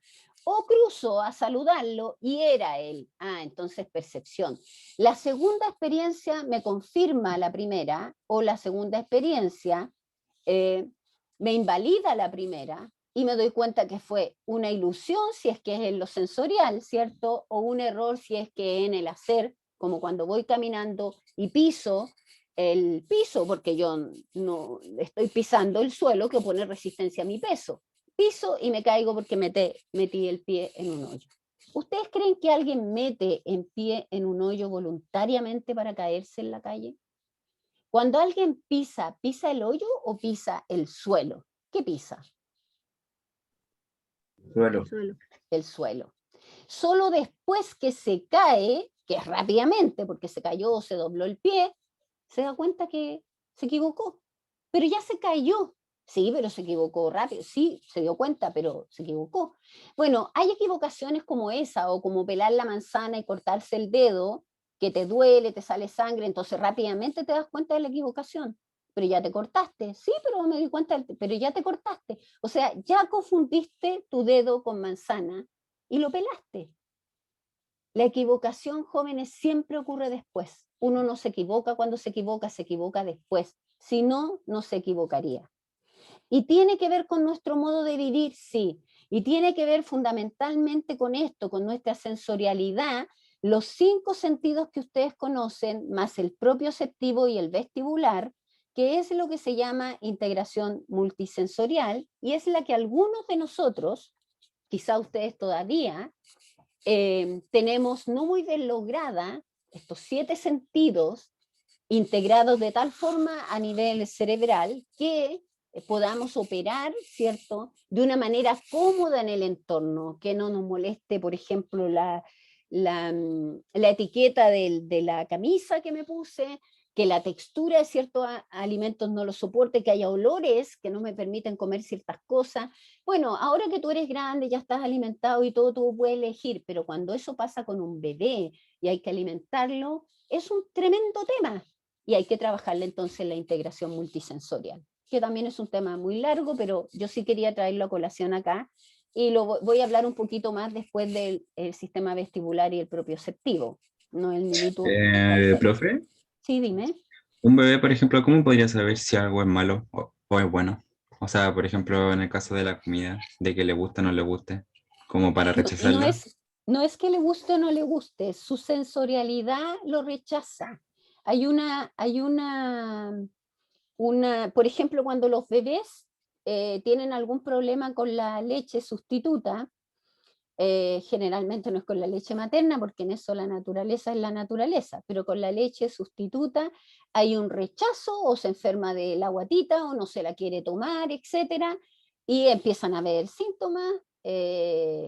O cruzo a saludarlo y era él. Ah, entonces percepción. La segunda experiencia me confirma la primera, o la segunda experiencia me invalida la primera y me doy cuenta que fue una ilusión si es que es en lo sensorial, ¿cierto? O un error si es que en el hacer, como cuando voy caminando y piso el piso, porque yo no estoy pisando el suelo que opone resistencia a mi peso. Piso y me caigo porque metí el pie en un hoyo. ¿Ustedes creen que alguien mete el pie en un hoyo voluntariamente para caerse en la calle? Cuando alguien pisa, ¿pisa el hoyo o pisa el suelo? ¿Qué pisa? Suelo. El suelo. Solo después que se cae, que es rápidamente, porque se cayó o se dobló el pie, se da cuenta que se equivocó. Pero ya se cayó. Sí, pero se equivocó rápido. Sí, se dio cuenta, pero se equivocó. Bueno, hay equivocaciones como esa, o como pelar la manzana y cortarse el dedo, que te duele, te sale sangre, entonces rápidamente te das cuenta de la equivocación. Pero ya te cortaste. Sí, pero me di cuenta, pero ya te cortaste. O sea, ya confundiste tu dedo con manzana y lo pelaste. La equivocación, jóvenes, siempre ocurre después. Uno no se equivoca cuando se equivoca después. Si no, no se equivocaría. Y tiene que ver con nuestro modo de vivir, sí. Y tiene que ver fundamentalmente con esto, con nuestra sensorialidad, los 5 sentidos que ustedes conocen, más el propioceptivo y el vestibular, que es lo que se llama integración multisensorial, y es la que algunos de nosotros, quizá ustedes todavía, tenemos no muy bien lograda estos 7 sentidos integrados de tal forma a nivel cerebral que podamos operar, ¿cierto?, de una manera cómoda en el entorno, que no nos moleste, por ejemplo, la etiqueta de la camisa que me puse, que la textura de ciertos alimentos no lo soporte, que haya olores que no me permiten comer ciertas cosas. Bueno, ahora que tú eres grande, ya estás alimentado y todo, tú puedes elegir, pero cuando eso pasa con un bebé y hay que alimentarlo, es un tremendo tema. Y hay que trabajarle entonces la integración multisensorial, que también es un tema muy largo, pero yo sí quería traerlo a colación acá, y lo voy a hablar un poquito más después del sistema vestibular y el propioceptivo, no el minuto. Profe, Sí, dime. un bebé, por ejemplo, ¿cómo podría saber si algo es malo o es bueno? O sea, por ejemplo, en el caso de la comida, de que le guste o no le guste, como para No, rechazarla. no es que le guste o no le guste, su sensorialidad lo rechaza. Hay por ejemplo, cuando los bebés tienen algún problema con la leche sustituta, generalmente no es con la leche materna, porque en eso la naturaleza es la naturaleza, pero con la leche sustituta hay un rechazo, o se enferma de la guatita, o no se la quiere tomar, etcétera, y empiezan a haber síntomas,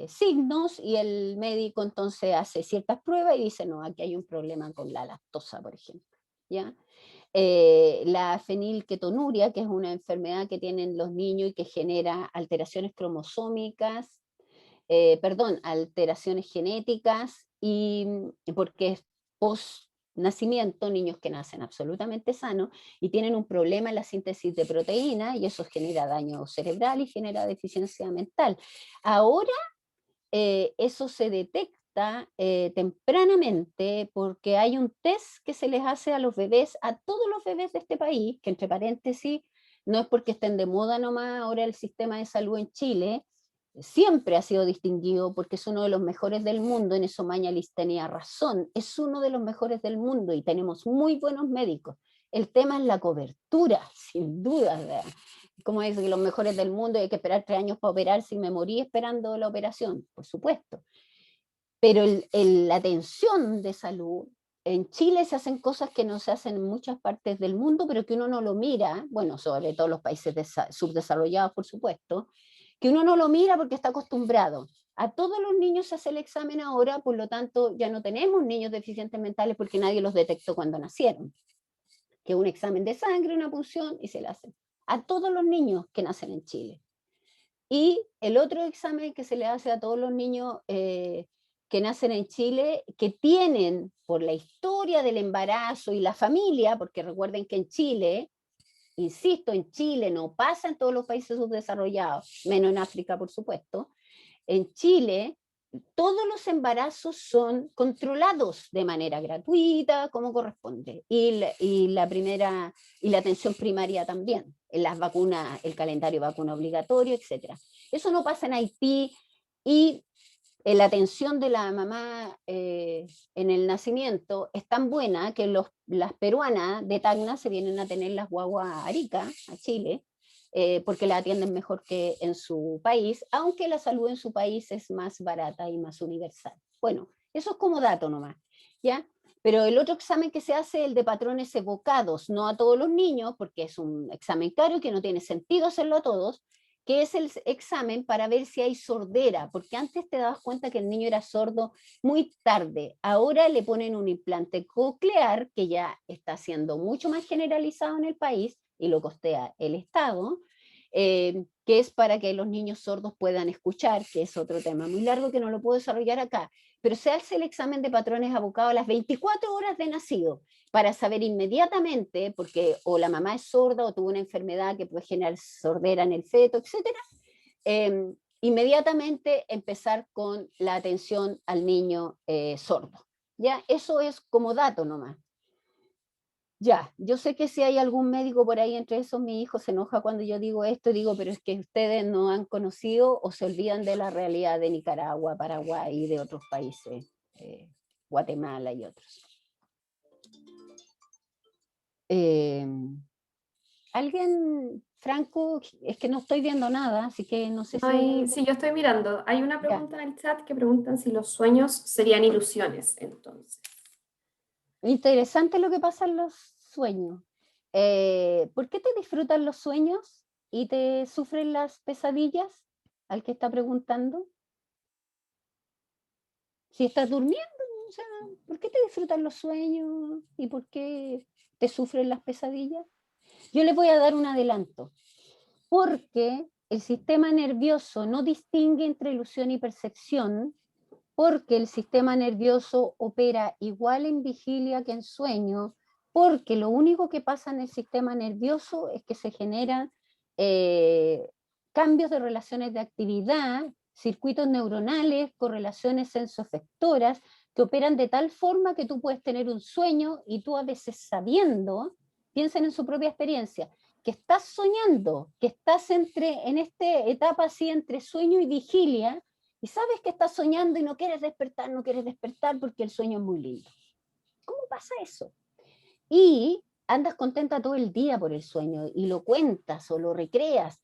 signos, y el médico entonces hace ciertas pruebas y dice, no, aquí hay un problema con la lactosa, por ejemplo, ¿ya? La fenilketonuria, que es una enfermedad que tienen los niños y que genera alteraciones cromosómicas, alteraciones genéticas, y porque es post nacimiento, niños que nacen absolutamente sanos y tienen un problema en la síntesis de proteína, y eso genera daño cerebral y genera deficiencia mental. Ahora eso se detecta tempranamente, porque hay un test que se les hace a los bebés, a todos los bebés de este país, que entre paréntesis, no es porque estén de moda nomás ahora el sistema de salud en Chile, siempre ha sido distinguido porque es uno de los mejores del mundo, en eso Mañalich tenía razón, es uno de los mejores del mundo y tenemos muy buenos médicos. El tema es la cobertura, sin duda, ¿verdad? Como dice que los mejores del mundo hay que esperar 3 años para operar, si me morí esperando la operación, por supuesto. Pero la atención de salud, en Chile se hacen cosas que no se hacen en muchas partes del mundo, pero que uno no lo mira, bueno, sobre todo los países subdesarrollados, por supuesto, que uno no lo mira porque está acostumbrado. A todos los niños se hace el examen ahora, por lo tanto ya no tenemos niños deficientes mentales porque nadie los detectó cuando nacieron. Que un examen de sangre, una punción y se le hace. A todos los niños que nacen en Chile. Y el otro examen que se le hace a todos los niños que nacen en Chile, que tienen por la historia del embarazo y la familia, porque recuerden que en Chile, insisto, en Chile no pasa en todos los países subdesarrollados, menos en África, por supuesto, en Chile todos los embarazos son controlados de manera gratuita, como corresponde, y la atención primaria también, en las vacunas, el calendario de vacuna obligatorio, etc. Eso no pasa en Haití, y la atención de la mamá en el nacimiento es tan buena que las peruanas de Tacna se vienen a tener las guaguas a Arica, a Chile, porque la atienden mejor que en su país, aunque la salud en su país es más barata y más universal. Bueno, eso es como dato nomás, ¿ya? Pero el otro examen que se hace es el de patrones evocados, no a todos los niños, porque es un examen caro y que no tiene sentido hacerlo a todos, que es el examen para ver si hay sordera, porque antes te dabas cuenta que el niño era sordo muy tarde. Ahora le ponen un implante coclear, que ya está siendo mucho más generalizado en el país, y lo costea el Estado, que es para que los niños sordos puedan escuchar, que es otro tema muy largo que no lo puedo desarrollar acá, pero se hace el examen de patrones evocados a las 24 horas de nacido, para saber inmediatamente, porque o la mamá es sorda o tuvo una enfermedad que puede generar sordera en el feto, etc., inmediatamente empezar con la atención al niño sordo. ¿Ya? Eso es como dato nomás. Ya, yo sé que si hay algún médico por ahí entre esos, mi hijo se enoja cuando yo digo esto, digo, pero es que ustedes no han conocido o se olvidan de la realidad de Nicaragua, Paraguay y de otros países, Guatemala y otros. ¿Alguien, Franco? Es que no estoy viendo nada, así que no sé si hay... Sí, yo estoy mirando. Hay una Ya. pregunta en el chat que preguntan si los sueños serían ilusiones, entonces. Interesante lo que pasa en los sueños. ¿Por qué te disfrutan los sueños y te sufren las pesadillas? Al que está preguntando. Si estás durmiendo, o sea, ¿por qué te disfrutan los sueños y por qué te sufren las pesadillas? Yo les voy a dar un adelanto. Porque el sistema nervioso no distingue entre ilusión y percepción, porque el sistema nervioso opera igual en vigilia que en sueño, porque lo único que pasa en el sistema nervioso es que se generan cambios de relaciones de actividad, circuitos neuronales, correlaciones sensoafectoras, que operan de tal forma que tú puedes tener un sueño y tú a veces sabiendo, piensen en su propia experiencia, que estás soñando, que estás en esta etapa así entre sueño y vigilia, y sabes que estás soñando y no quieres despertar porque el sueño es muy lindo. ¿Cómo pasa eso? Y andas contenta todo el día por el sueño y lo cuentas o lo recreas.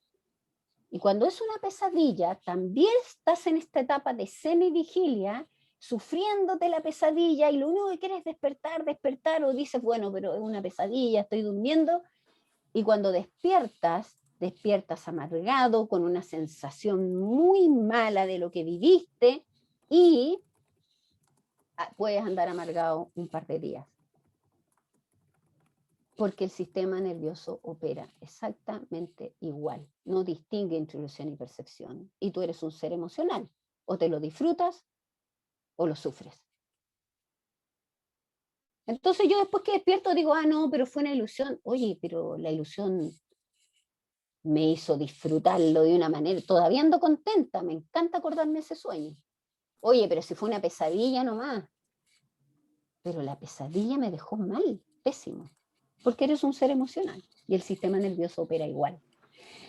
Y cuando es una pesadilla, también estás en esta etapa de semivigilia, sufriéndote la pesadilla y lo único que quieres es despertar, o dices, bueno, pero es una pesadilla, estoy durmiendo. Y cuando despiertas amargado, con una sensación muy mala de lo que viviste y puedes andar amargado un par de días. Porque el sistema nervioso opera exactamente igual. No distingue entre ilusión y percepción. Y tú eres un ser emocional. O te lo disfrutas o lo sufres. Entonces yo después que despierto digo, no, pero fue una ilusión. Oye, pero la ilusión me hizo disfrutarlo de una manera, todavía ando contenta, me encanta acordarme ese sueño. Oye, pero si fue una pesadilla nomás. Pero la pesadilla me dejó mal, pésimo, porque eres un ser emocional y el sistema nervioso opera igual.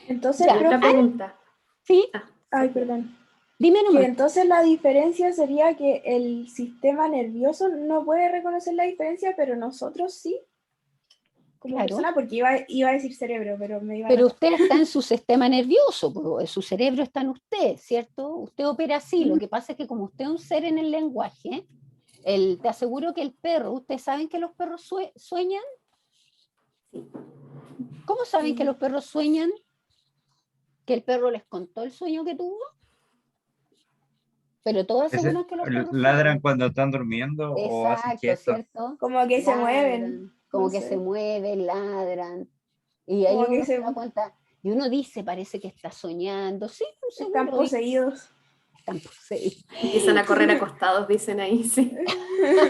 Entonces, Ya, otra pregunta. ¿Sí? Ay, perdón. Dime Que nomás. entonces la diferencia sería que el sistema nervioso no puede reconocer la diferencia, pero nosotros sí, como Claro. persona, porque iba a decir cerebro, pero me iba a Pero enojar. usted está en su sistema nervioso, pues, su cerebro está en usted, ¿cierto? Usted opera así, lo que pasa es que como usted es un ser en el lenguaje, te aseguro que el perro, ¿ustedes saben que los perros sueñan? ¿Cómo saben que los perros sueñan? ¿Que el perro les contó el sueño que tuvo? Pero todos aseguran que los perros ¿Ladran sueñan. cuando están durmiendo o hacen Exacto, gestos? ¿cierto? Como que se Ladran, mueven. como no que sé. se mueven, ladran. Y ahí Como que uno se da cuenta, y uno dice, parece que está soñando. Sí, pues, están seguro. poseídos. Están poseídos. Empiezan a correr acostados, dicen ahí, sí.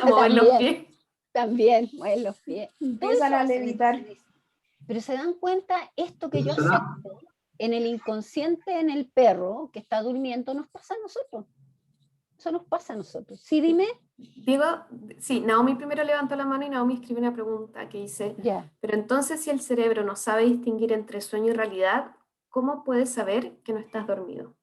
A mover los pies. También, mueven los pies. Todo Empiezan eso a hacen, levitar. entonces. Pero se dan cuenta, esto que yo Profesora. acepto en el inconsciente, en el perro que está durmiendo, nos pasa a nosotros. Eso nos pasa a nosotros. Sí, dime. Digo, sí, Naomi primero levantó la mano y Naomi escribe una pregunta que dice, Ya. pero entonces si el cerebro no sabe distinguir entre sueño y realidad, ¿cómo puedes saber que no estás dormido?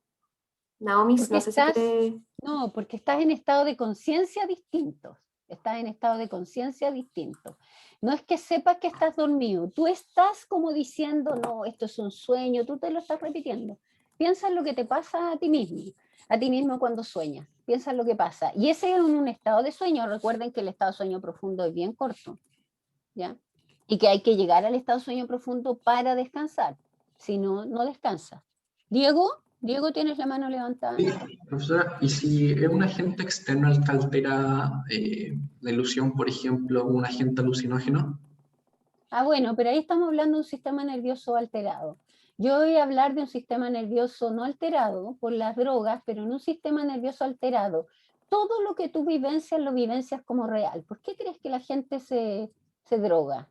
Naomi, Porque no sé si quiere... No, porque estás en estado de conciencia distintos. Estás en estado de conciencia distinto. No es que sepas que estás dormido. Tú estás como diciendo, no, esto es un sueño. Tú te lo estás repitiendo. Piensa en lo que te pasa a ti mismo cuando sueñas. Piensa en lo que pasa. Y ese es un estado de sueño. Recuerden que el estado de sueño profundo es bien corto, ¿ya? Y que hay que llegar al estado de sueño profundo para descansar. Si no, no descansa. Diego, tienes la mano levantada. Sí, profesora, ¿y si es un agente externo el que altera la ilusión, por ejemplo, un agente alucinógeno? Ah, bueno, pero ahí estamos hablando de un sistema nervioso alterado. Yo voy a hablar de un sistema nervioso no alterado por las drogas, pero en un sistema nervioso alterado. Todo lo que tú vivencias, lo vivencias como real. ¿Por qué crees que la gente se droga?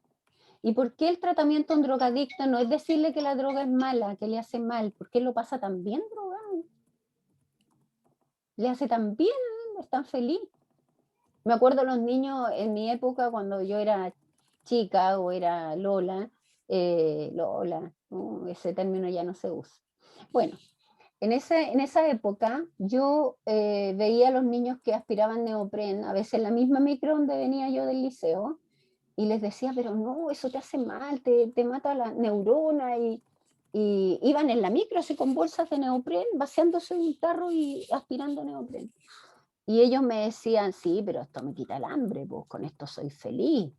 ¿Y por qué el tratamiento a un drogadicto no es decirle que la droga es mala, que le hace mal? ¿Por qué lo pasa tan bien drogado? Le hace tan bien, es tan feliz. Me acuerdo los niños en mi época, cuando yo era chica o era Lola, ¿no? Ese término ya no se usa. Bueno, en esa época yo veía a los niños que aspiraban neopren, a veces en la misma micro donde venía yo del liceo, y les decía, pero no, eso te hace mal, te mata la neurona, y iban en la micro así con bolsas de neopren, vaciándose un tarro y aspirando neopren. Y ellos me decían, sí, pero esto me quita el hambre, pues con esto soy feliz,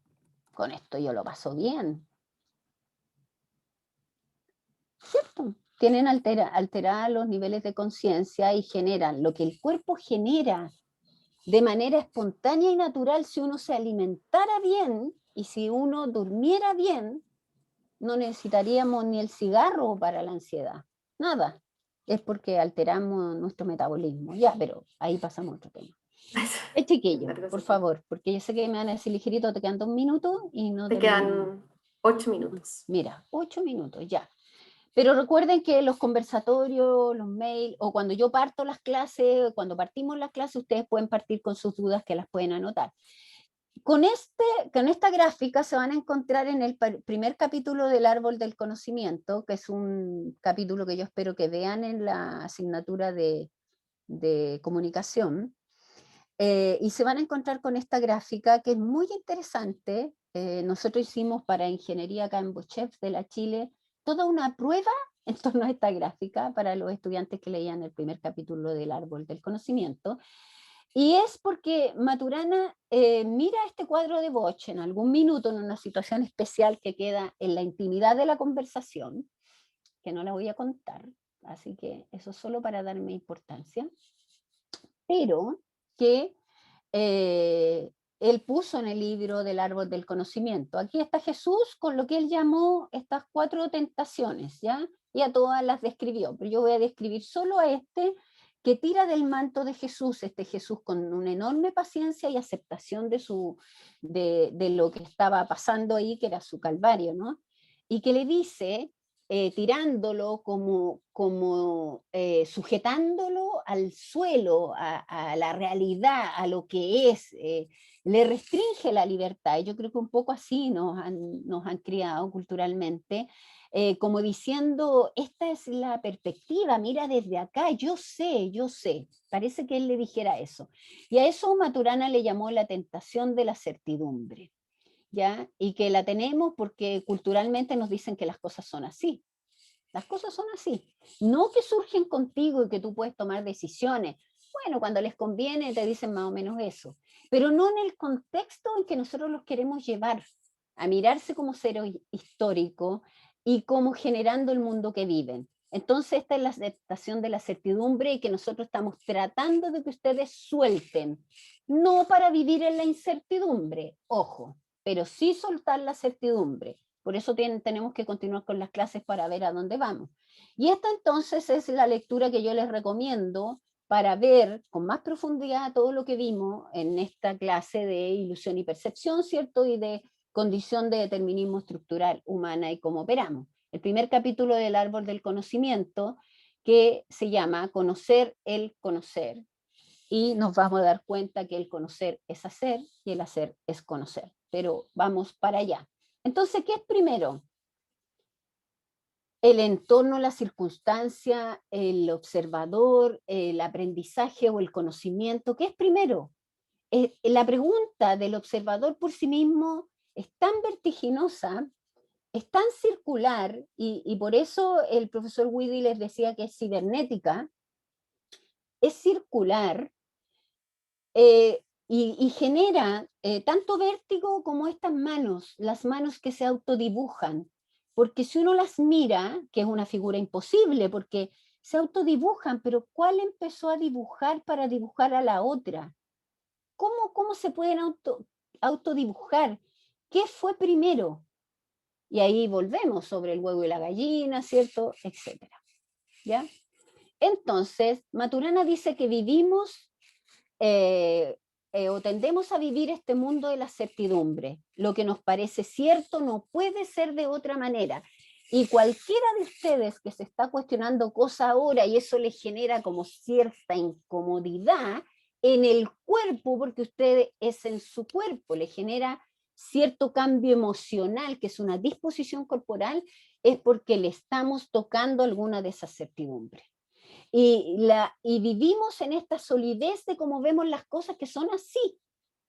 con esto yo lo paso bien. ¿Cierto? Tienen alterados los niveles de conciencia y generan lo que el cuerpo genera de manera espontánea y natural. Si uno se alimentara bien y si uno durmiera bien, no necesitaríamos ni el cigarro para la ansiedad, nada. Es porque alteramos nuestro metabolismo. Ya, pero ahí pasamos a otro tema. Chiquillo, por favor, porque yo sé que me van a decir ligerito, te quedan 2 minutos y no Te quedan 8 minutos. Mira, 8 minutos, ya. Pero recuerden que los conversatorios, los mails, o cuando yo parto las clases, cuando partimos las clases, ustedes pueden partir con sus dudas que las pueden anotar. Con esta gráfica se van a encontrar en el primer capítulo del Árbol del Conocimiento, que es un capítulo que yo espero que vean en la asignatura de comunicación. Y se van a encontrar con esta gráfica que es muy interesante. Nosotros hicimos para ingeniería acá en Bochef de la Chile toda una prueba en torno a esta gráfica para los estudiantes que leían el primer capítulo del Árbol del Conocimiento. Y es porque Maturana mira este cuadro de Bosch en algún minuto en una situación especial que queda en la intimidad de la conversación, que no la voy a contar, así que eso es solo para darme importancia, pero que él puso en el libro del Árbol del Conocimiento. Aquí está Jesús con lo que él llamó estas 4 tentaciones, ¿ya? Y a todas las describió, pero yo voy a describir solo a este que tira del manto de Jesús, este Jesús con una enorme paciencia y aceptación de lo que estaba pasando ahí, que era su calvario, ¿no? Y que le dice tirándolo, sujetándolo al suelo, a la realidad, a lo que es, le restringe la libertad. Y yo creo que un poco así nos han criado culturalmente, como diciendo, esta es la perspectiva, mira desde acá, yo sé, parece que él le dijera eso. Y a eso Maturana le llamó la tentación de la certidumbre, ¿ya? Y que la tenemos porque culturalmente nos dicen que las cosas son así. Las cosas son así. No que surgen contigo y que tú puedes tomar decisiones. Bueno, cuando les conviene te dicen más o menos eso, pero no en el contexto en que nosotros los queremos llevar a mirarse como seres históricos y como generando el mundo que viven. Entonces esta es la aceptación de la certidumbre y que nosotros estamos tratando de que ustedes suelten, no para vivir en la incertidumbre, ojo, pero sí soltar la certidumbre. Por eso tenemos que continuar con las clases para ver a dónde vamos. Y esta entonces es la lectura que yo les recomiendo para ver con más profundidad todo lo que vimos en esta clase de ilusión y percepción, ¿cierto? Y de condición de determinismo estructural humana y cómo operamos. El primer capítulo del árbol del conocimiento, que se llama Conocer el conocer. Y nos vamos a dar cuenta que el conocer es hacer y el hacer es conocer. Pero vamos para allá. Entonces, ¿qué es primero? El entorno, la circunstancia, el observador, el aprendizaje o el conocimiento. ¿Qué es primero? La pregunta del observador por sí mismo es tan vertiginosa, es tan circular, y por eso el profesor Weedy les decía que es cibernética, es circular, y genera tanto vértigo como estas manos, las manos que se autodibujan, porque si uno las mira, que es una figura imposible, porque se autodibujan, pero ¿cuál empezó a dibujar para dibujar a la otra? ¿Cómo se pueden autodibujar? ¿Qué fue primero? Y ahí volvemos sobre el huevo y la gallina, ¿cierto? Etcétera. ¿Ya? Entonces, Maturana dice que vivimos o tendemos a vivir este mundo de la certidumbre. Lo que nos parece cierto no puede ser de otra manera. Y cualquiera de ustedes que se está cuestionando cosas ahora y eso les genera como cierta incomodidad en el cuerpo, porque usted es en su cuerpo, le genera cierto cambio emocional, que es una disposición corporal, es porque le estamos tocando alguna de esas certidumbres. Y vivimos en esta solidez de cómo vemos las cosas que son así,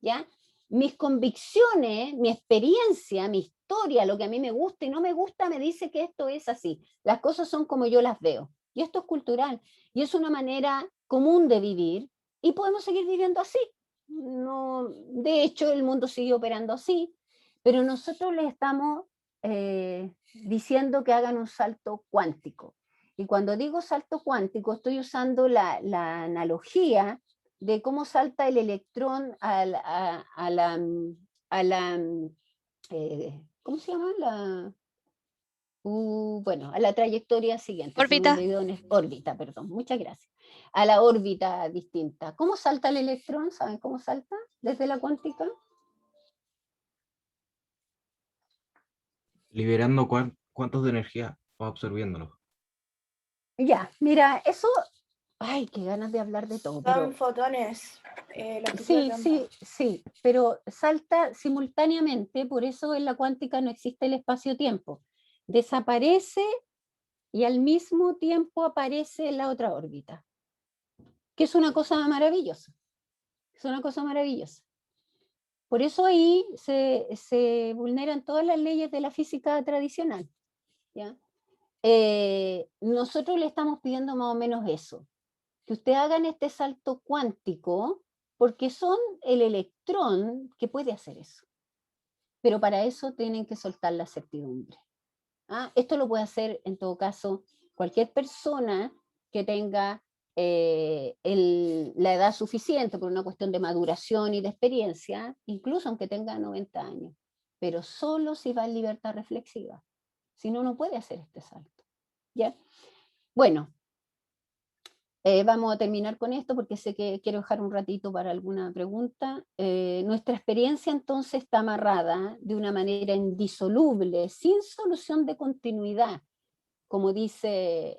¿ya? Mis convicciones, mi experiencia, mi historia, lo que a mí me gusta y no me gusta, me dice que esto es así. Las cosas son como yo las veo. Y esto es cultural. Y es una manera común de vivir y podemos seguir viviendo así. No, de hecho, el mundo sigue operando así, pero nosotros les estamos diciendo que hagan un salto cuántico. Y cuando digo salto cuántico, estoy usando la analogía de cómo salta el electrón a la ¿cómo se llama? Bueno, a la trayectoria siguiente. Órbita. Órbita, perdón, muchas gracias. A la órbita distinta. ¿Cómo salta el electrón? ¿Saben cómo salta desde la cuántica? Liberando cuántos de energía o absorbiéndolo. Ya, mira, eso, ay, qué ganas de hablar de todo. Pero, Son fotones. Sí, pero salta simultáneamente, por eso en la cuántica no existe el espacio-tiempo. Desaparece y al mismo tiempo aparece en la otra órbita, que es una cosa maravillosa. Es una cosa maravillosa. Por eso ahí se vulneran todas las leyes de la física tradicional, ¿ya? Nosotros le estamos pidiendo más o menos eso, que ustedes hagan este salto cuántico, porque son el electrón que puede hacer eso. Pero para eso tienen que soltar la certidumbre. Esto lo puede hacer, en todo caso, cualquier persona que tenga la edad suficiente por una cuestión de maduración y de experiencia, incluso aunque tenga 90 años, pero solo si va en libertad reflexiva. Si no, no puede hacer este salto. ¿Ya? Bueno, vamos a terminar con esto porque sé que quiero dejar un ratito para alguna pregunta. Nuestra experiencia entonces está amarrada de una manera indisoluble, sin solución de continuidad, como dice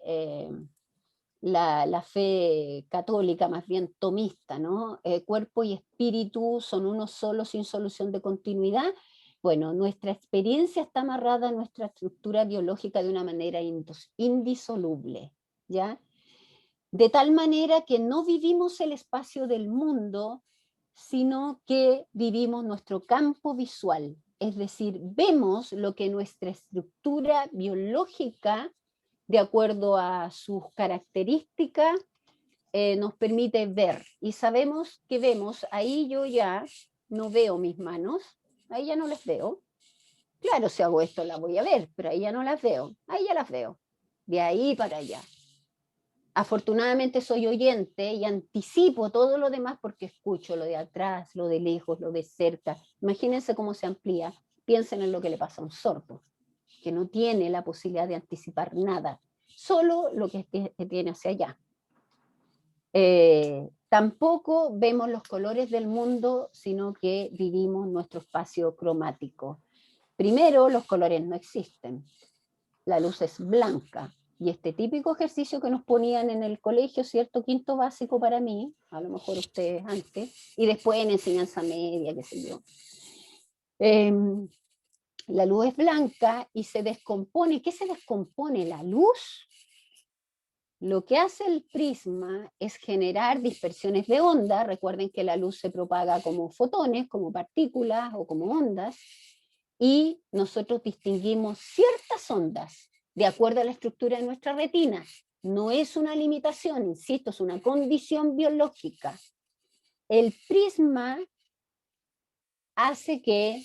la fe católica, más bien tomista, ¿no? Cuerpo y espíritu son uno solo sin solución de continuidad. Bueno, nuestra experiencia está amarrada a nuestra estructura biológica de una manera indisoluble, ¿ya? De tal manera que no vivimos el espacio del mundo, sino que vivimos nuestro campo visual, es decir, vemos lo que nuestra estructura biológica, de acuerdo a sus características, nos permite ver. Y sabemos que vemos, ahí yo ya no veo mis manos, ahí ya no las veo. Claro, si hago esto las voy a ver, pero ahí ya no las veo, ahí ya las veo, de ahí para allá. Afortunadamente soy oyente y anticipo todo lo demás porque escucho lo de atrás, lo de lejos, lo de cerca. Imagínense cómo se amplía. Piensen en lo que le pasa a un sordo, que no tiene la posibilidad de anticipar nada, solo lo que tiene hacia allá. Tampoco vemos los colores del mundo, sino que vivimos nuestro espacio cromático. Primero, los colores no existen. La luz es blanca. Y este típico ejercicio que nos ponían en el colegio, ¿cierto? Quinto básico para mí, a lo mejor ustedes antes, y después en enseñanza media, qué sé yo. La luz es blanca y se descompone. ¿Qué se descompone? La luz. Lo que hace el prisma es generar dispersiones de onda. Recuerden que la luz se propaga como fotones, como partículas o como ondas, y nosotros distinguimos ciertas ondas de acuerdo a la estructura de nuestra retina. No es una limitación, insisto, es una condición biológica. El prisma hace que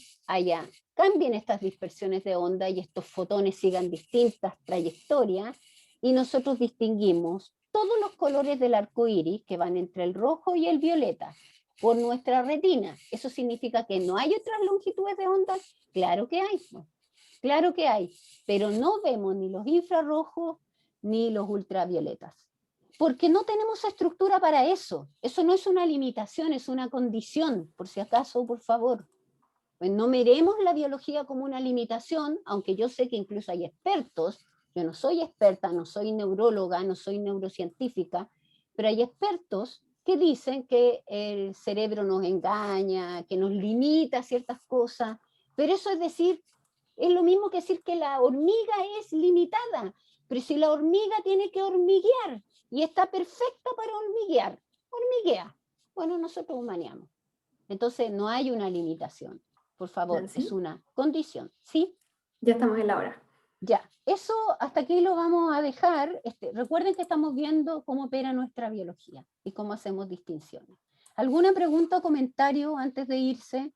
cambien estas dispersiones de onda y estos fotones sigan distintas trayectorias, y nosotros distinguimos todos los colores del arco iris que van entre el rojo y el violeta por nuestra retina. ¿Eso significa que no hay otras longitudes de onda? Claro que hay, claro que hay, pero no vemos ni los infrarrojos ni los ultravioletas, porque no tenemos estructura para eso. Eso no es una limitación, es una condición, por si acaso, por favor. Pues no miremos la biología como una limitación, aunque yo sé que incluso hay expertos. Yo no soy experta, no soy neuróloga, no soy neurocientífica, pero hay expertos que dicen que el cerebro nos engaña, que nos limita ciertas cosas, pero eso es decir, es lo mismo que decir que la hormiga es limitada, pero si la hormiga tiene que hormiguear y está perfecta para hormiguear, hormiguea. Bueno, nosotros humaneamos. Entonces no hay una limitación, por favor, Nancy, es una condición, ¿sí? ya estamos en la hora. Ya, eso hasta aquí lo vamos a dejar. Recuerden que estamos viendo cómo opera nuestra biología y cómo hacemos distinciones. ¿Alguna pregunta o comentario antes de irse?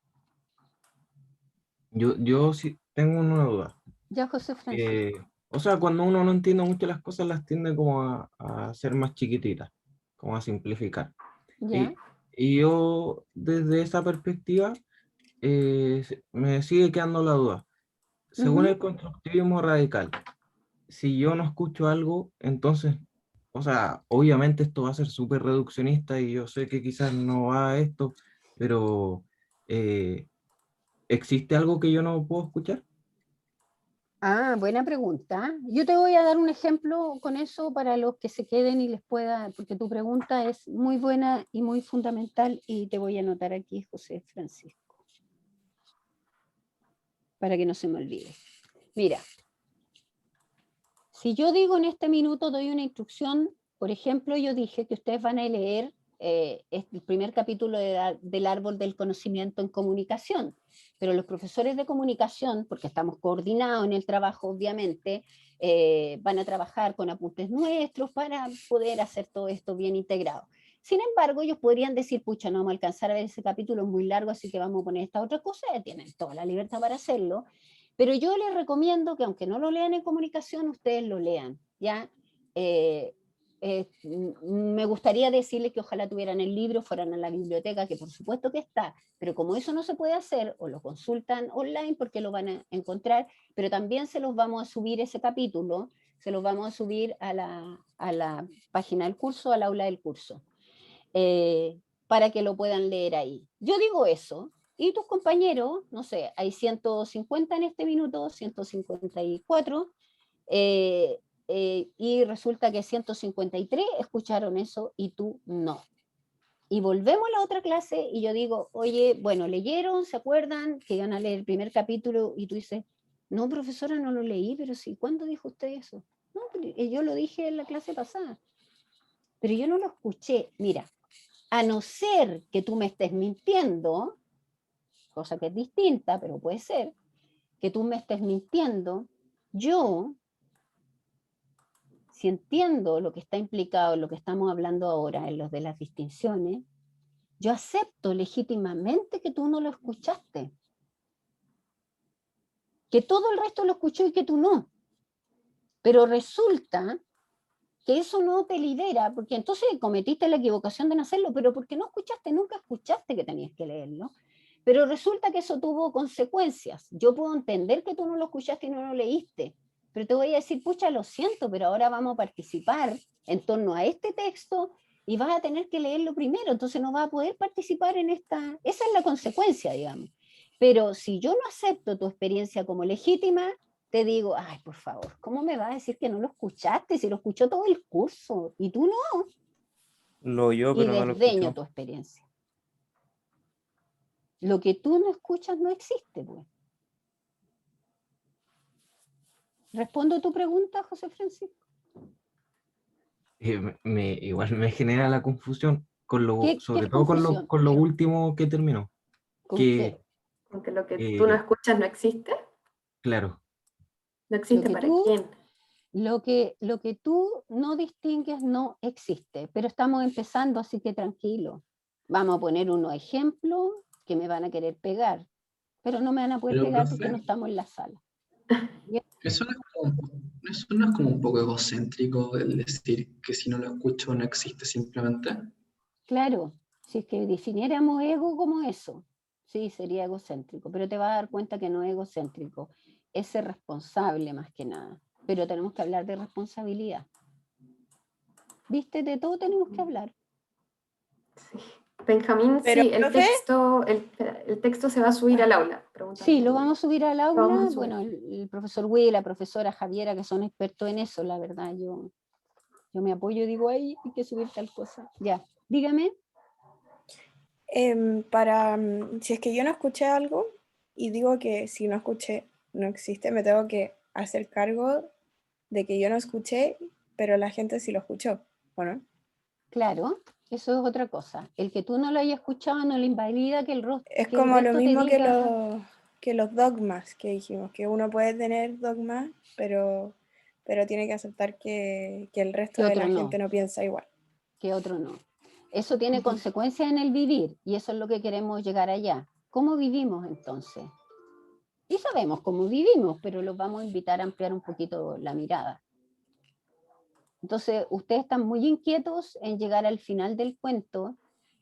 Yo sí tengo una duda. Ya, José Francisco. O sea, cuando uno no entiende mucho las cosas, las tiende como a hacer más chiquititas, como a simplificar. ¿Ya? Y yo, desde esa perspectiva, me sigue quedando la duda. Según el constructivismo radical, si yo no escucho algo, entonces, o sea, obviamente esto va a ser súper reduccionista y yo sé que quizás no va a esto, pero ¿existe algo que yo no puedo escuchar? Ah, buena pregunta. Yo te voy a dar un ejemplo con eso para los que se queden y les pueda, porque tu pregunta es muy buena y muy fundamental, y te voy a anotar aquí, José Francisco, para que no se me olvide. Mira, si yo digo en este minuto, doy una instrucción, por ejemplo, yo dije que ustedes van a leer el primer capítulo del árbol del conocimiento en comunicación, pero los profesores de comunicación, porque estamos coordinados en el trabajo, obviamente, van a trabajar con apuntes nuestros para poder hacer todo esto bien integrado. Sin embargo, ellos podrían decir, pucha, no vamos a alcanzar a ver ese capítulo, es muy largo, así que vamos a poner esta otra cosa, tienen toda la libertad para hacerlo, pero yo les recomiendo que aunque no lo lean en comunicación, ustedes lo lean, ¿ya? Me gustaría decirles que ojalá tuvieran el libro, fueran a la biblioteca, que por supuesto que está, pero como eso no se puede hacer, o lo consultan online porque lo van a encontrar, pero también se los vamos a subir ese capítulo, se los vamos a subir a la página del curso, al aula del curso, para que lo puedan leer ahí. Yo digo eso, y tus compañeros, no sé, hay 150 en este minuto, 154, y resulta que 153 escucharon eso y tú no. Y volvemos a la otra clase y yo digo, oye, bueno, ¿leyeron? ¿Se acuerdan que iban a leer el primer capítulo? Y tú dices, no, profesora, no lo leí, pero sí, ¿cuándo dijo usted eso? No, yo lo dije en la clase pasada, pero yo no lo escuché. Mira, a no ser que tú me estés mintiendo, cosa que es distinta, pero puede ser, que tú me estés mintiendo, yo, si entiendo lo que está implicado en lo que estamos hablando ahora, en los de las distinciones, yo acepto legítimamente que tú no lo escuchaste, que todo el resto lo escuchó y que tú no. Pero resulta que eso no te libera, porque entonces cometiste la equivocación de no hacerlo, pero porque no escuchaste, nunca escuchaste que tenías que leerlo. Pero resulta que eso tuvo consecuencias. Yo puedo entender que tú no lo escuchaste y no lo leíste, pero te voy a decir, pucha, lo siento, pero ahora vamos a participar en torno a este texto y vas a tener que leerlo primero, entonces no vas a poder participar en esta... Esa es la consecuencia, digamos. Pero si yo no acepto tu experiencia como legítima, te digo, ay, por favor, ¿cómo me vas a decir que no lo escuchaste si lo escuchó todo el curso y tú no? Lo oyó, Y pero no lo desdeño escuchó. tu experiencia. Lo que tú no escuchas no existe, pues. ¿Respondo tu pregunta, José Francisco? Igual me genera la confusión, ¿Qué sobre es todo confusión? con lo último que terminó. ¿Con Que, qué? Aunque lo que tú no eh, escuchas no existe. claro, No Lo existe que para tú, quién. lo que tú no distingues no existe, pero estamos empezando, así que tranquilo. Vamos a poner unos ejemplos que me van a querer pegar, pero no me van a poder Pero, pegar porque no profe, estamos en la sala. eso no es eso no es como un poco egocéntrico el decir que si no lo escucho no existe simplemente. Claro, si es que definiéramos ego como eso, sí, sería egocéntrico, pero te vas a dar cuenta que no es egocéntrico, es ser responsable más que nada. Pero tenemos que hablar de responsabilidad. ¿Viste? De todo tenemos que hablar. Sí. Benjamín, Pero, sí, profe, el texto se va a subir al aula. Sí, lo vamos a subir al Lo vamos aula. a subir. Bueno, el profesor Will, la profesora Javiera, que son expertos en eso, la verdad, yo me apoyo y digo, ay, hay que subir tal cosa. Ya, dígame. si es que yo no escuché algo y digo que si no escuché no existe, me tengo que hacer cargo de que yo no escuché, pero la gente sí lo escuchó, ¿o no? Claro, eso es otra cosa. El que tú no lo hayas escuchado no le invalida que Es que el como lo resto te mismo diga... que los dogmas que dijimos, que uno puede tener dogmas, pero tiene que aceptar que el resto que de otro la gente no, no piensa igual. que otro no. Eso tiene consecuencias en el vivir y eso es lo que queremos llegar allá. ¿Cómo vivimos entonces? Y sabemos cómo vivimos, pero los vamos a invitar a ampliar un poquito la mirada. Entonces, ustedes están muy inquietos en llegar al final del cuento,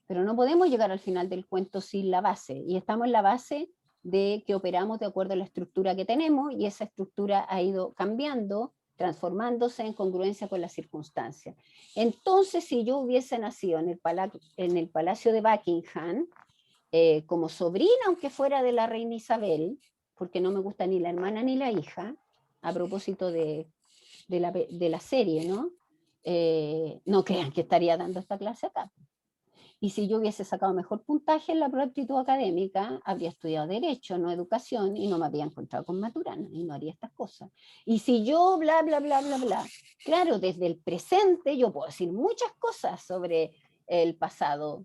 pero no podemos llegar al final del cuento sin la base. Y estamos en la base de que operamos de acuerdo a la estructura que tenemos y esa estructura ha ido cambiando, transformándose en congruencia con las circunstancias. Entonces, si yo hubiese nacido en el Palacio de Buckingham, como sobrina, aunque fuera de la reina Isabel, porque no me gusta ni la hermana ni la hija, a propósito de la serie, ¿no? No crean que estaría dando esta clase acá. Y si yo hubiese sacado mejor puntaje en la prueba de aptitud académica, habría estudiado Derecho, no Educación, y no me habría encontrado con Maturana, y no haría estas cosas. Y si yo, bla, bla, bla, bla, bla, claro, desde el presente yo puedo decir muchas cosas sobre el pasado,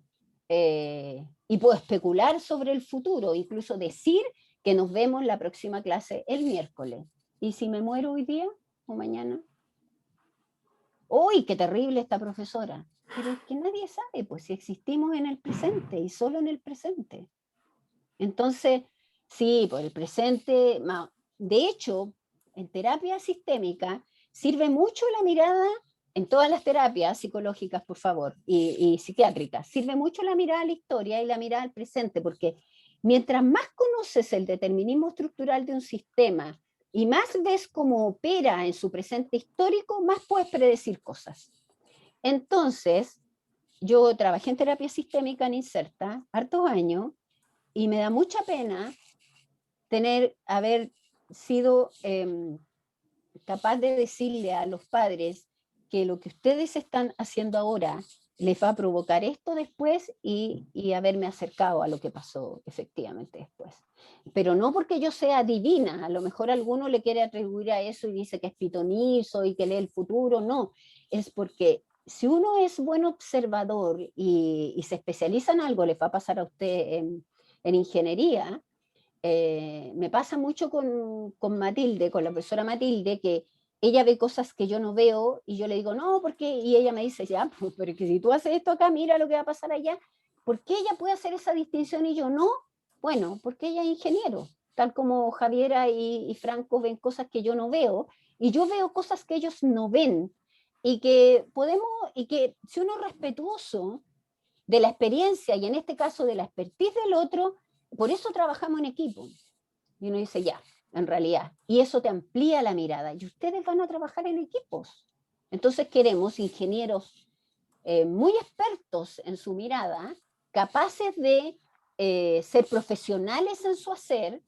y puedo especular sobre el futuro, incluso decir que nos vemos la próxima clase el miércoles. ¿Y si me muero hoy día o mañana? ¡Uy, qué terrible esta profesora! Pero es que nadie sabe, pues si existimos en el presente y solo en el presente. Entonces, sí, por el presente, de hecho, en terapia sistémica sirve mucho la mirada, en todas las terapias psicológicas, por favor, y psiquiátricas, sirve mucho la mirada a la historia y la mirada al presente, porque mientras más conoces el determinismo estructural de un sistema, y más ves cómo opera en su presente histórico, más puedes predecir cosas. Entonces, yo trabajé en terapia sistémica en Inserta hartos años y me da mucha pena haber sido capaz de decirle a los padres que lo que ustedes están haciendo ahora les va a provocar esto después y haberme acercado a lo que pasó efectivamente después. Pero no porque yo sea divina, a lo mejor alguno le quiere atribuir a eso y dice que es pitonizo y que lee el futuro, no, es porque si uno es buen observador y se especializa en algo, les va a pasar a usted en ingeniería. Me pasa mucho con Matilde, con la profesora Matilde, que ella ve cosas que yo no veo y yo le digo, no, ¿por qué? Y ella me dice, ya, pues, pero que si tú haces esto acá, mira lo que va a pasar allá. ¿Por qué ella puede hacer esa distinción y yo no? Bueno, porque ella es ingeniero, tal como Javiera y Franco ven cosas que yo no veo, y yo veo cosas que ellos no ven, y que si uno es respetuoso de la experiencia, y en este caso de la expertise del otro, por eso trabajamos en equipo. Y uno dice, ya, en realidad, y eso te amplía la mirada, y ustedes van a trabajar en equipos. Entonces queremos ingenieros muy expertos en su mirada, capaces de ser profesionales en su hacer,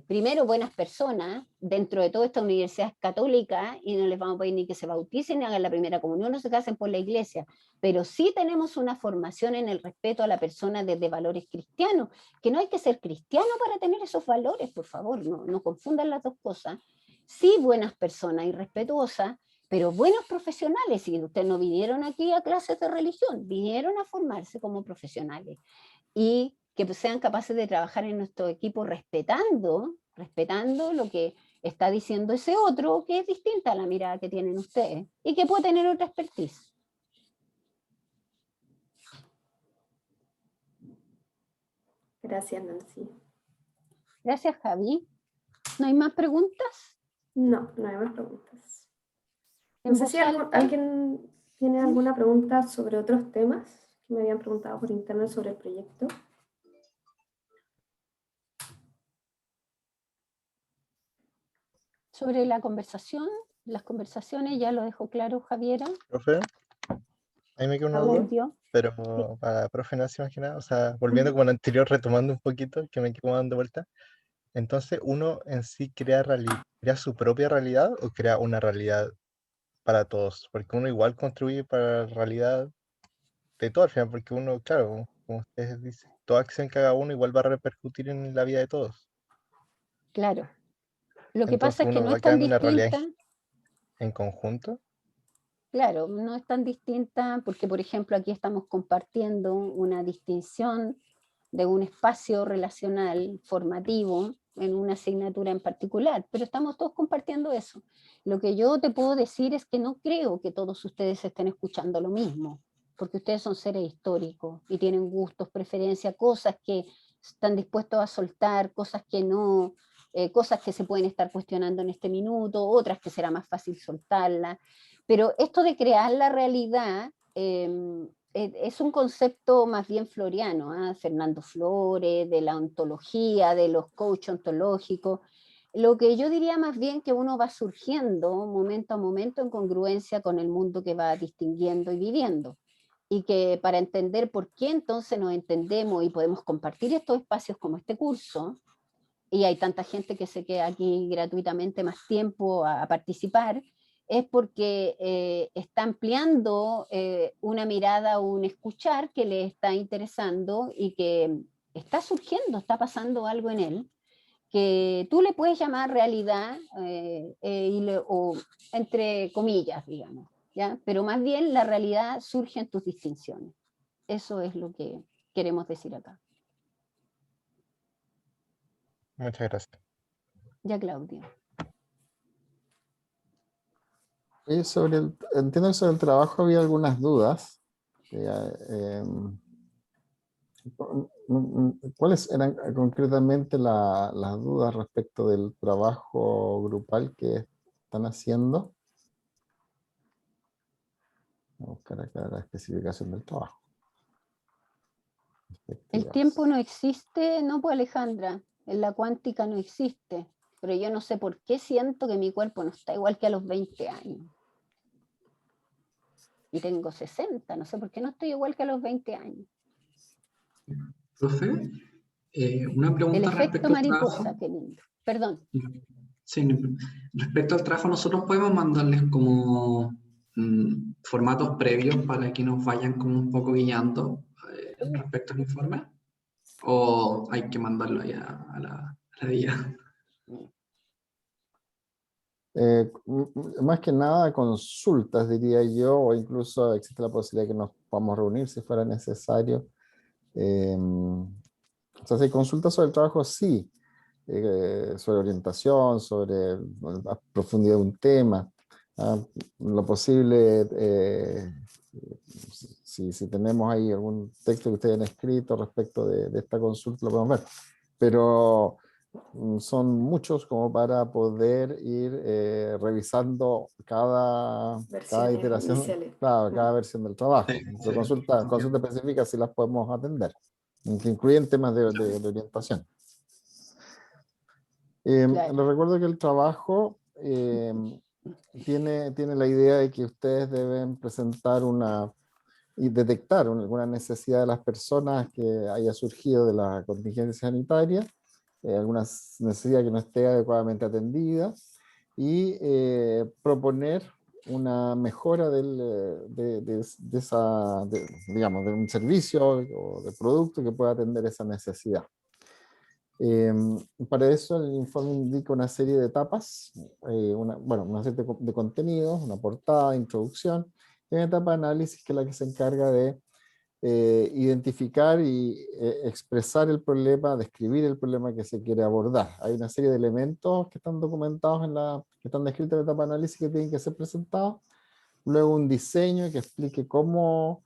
primero buenas personas, dentro de toda esta universidad católica, y no les vamos a pedir ni que se bauticen, ni hagan la primera comunión, no se casen por la iglesia, pero sí tenemos una formación en el respeto a la persona desde valores cristianos, que no hay que ser cristiano para tener esos valores, por favor, no confundan las dos cosas. Sí, buenas personas y respetuosas, pero buenos profesionales, y ustedes no vinieron aquí a clases de religión, vinieron a formarse como profesionales, y que sean capaces de trabajar en nuestro equipo respetando lo que está diciendo ese otro, que es distinta a la mirada que tienen ustedes y que puede tener otra expertise. Gracias, Nancy. Gracias, Javi. ¿No hay más preguntas? No, no hay más preguntas. No sé si alguien tiene alguna pregunta sobre otros temas que me habían preguntado por internet sobre el proyecto. Sobre la conversación, las conversaciones, ya lo dejó claro Javiera. Profe, ahí me quedó una duda, pero para profe Nancy más que nada, o sea, volviendo como al anterior, retomando un poquito, que me quedo dando vuelta. Entonces, ¿uno en sí crea su propia realidad o crea una realidad para todos? Porque uno igual contribuye para la realidad de todo al final, porque uno, claro, como ustedes dicen, toda acción que haga uno igual va a repercutir en la vida de todos. Claro. Lo que Entonces, pasa es que uno no va es tan creando una realidad distinta. en conjunto. Claro, no es tan distinta porque, por ejemplo, aquí estamos compartiendo una distinción de un espacio relacional formativo en una asignatura en particular, pero estamos todos compartiendo eso. Lo que yo te puedo decir es que no creo que todos ustedes estén escuchando lo mismo, porque ustedes son seres históricos y tienen gustos, preferencias, cosas que están dispuestos a soltar, cosas que no, cosas que se pueden estar cuestionando en este minuto, otras que será más fácil soltarlas. Pero esto de crear la realidad es un concepto más bien floriano, ¿eh? Fernando Flores, de la ontología, de los coach ontológicos. Lo que yo diría más bien que uno va surgiendo momento a momento en congruencia con el mundo que va distinguiendo y viviendo. Y que para entender por qué entonces nos entendemos y podemos compartir estos espacios como este curso, y hay tanta gente que se queda aquí gratuitamente más tiempo a participar, es porque está ampliando una mirada o un escuchar que le está interesando y que está surgiendo, está pasando algo en él, que tú le puedes llamar realidad o entre comillas, digamos, ¿ya? Pero más bien la realidad surge en tus distinciones. Eso es lo que queremos decir acá. Muchas gracias. Ya, Claudia. Entiendo que sobre el trabajo había algunas dudas. ¿Cuáles eran concretamente las dudas respecto del trabajo grupal que están haciendo? Voy a buscar acá la especificación del trabajo. El tiempo no existe, no, pues Alejandra, en la cuántica no existe, pero yo no sé por qué siento que mi cuerpo no está igual que a los 20 años. Y tengo 60, no sé por qué no estoy igual que a los 20 años. Profe, una pregunta El efecto respecto al mariposa, trabajo. qué lindo. Perdón. Sí, respecto al trabajo, nosotros podemos mandarles como formatos previos para que nos vayan como un poco guiando respecto al informe, o hay que mandarlo ya a la guía. Más que nada consultas, diría yo, o incluso existe la posibilidad que nos podamos reunir si fuera necesario. O sea, si hay consultas sobre el trabajo, sí, sobre orientación, sobre la profundidad de un tema, lo posible, si tenemos ahí algún texto que ustedes han escrito respecto de esta consulta, lo podemos ver. Pero son muchos como para poder ir revisando cada iteración, iniciales. claro, cada versión del trabajo. Sí, Pero consulta específica sí las podemos atender, que incluyen temas de orientación. Claro. Les recuerdo que el trabajo tiene la idea de que ustedes deben presentar y detectar alguna necesidad de las personas que haya surgido de la contingencia sanitaria, alguna necesidad que no esté adecuadamente atendida, y proponer una mejora digamos, de un servicio o de producto que pueda atender esa necesidad. Para eso el informe indica una serie de etapas, una serie de contenidos, una portada, introducción, y una etapa de análisis que es la que se encarga de identificar y expresar el problema, describir el problema que se quiere abordar. Hay una serie de elementos que están documentados que están descritos en la etapa de análisis que tienen que ser presentados. Luego un diseño que explique cómo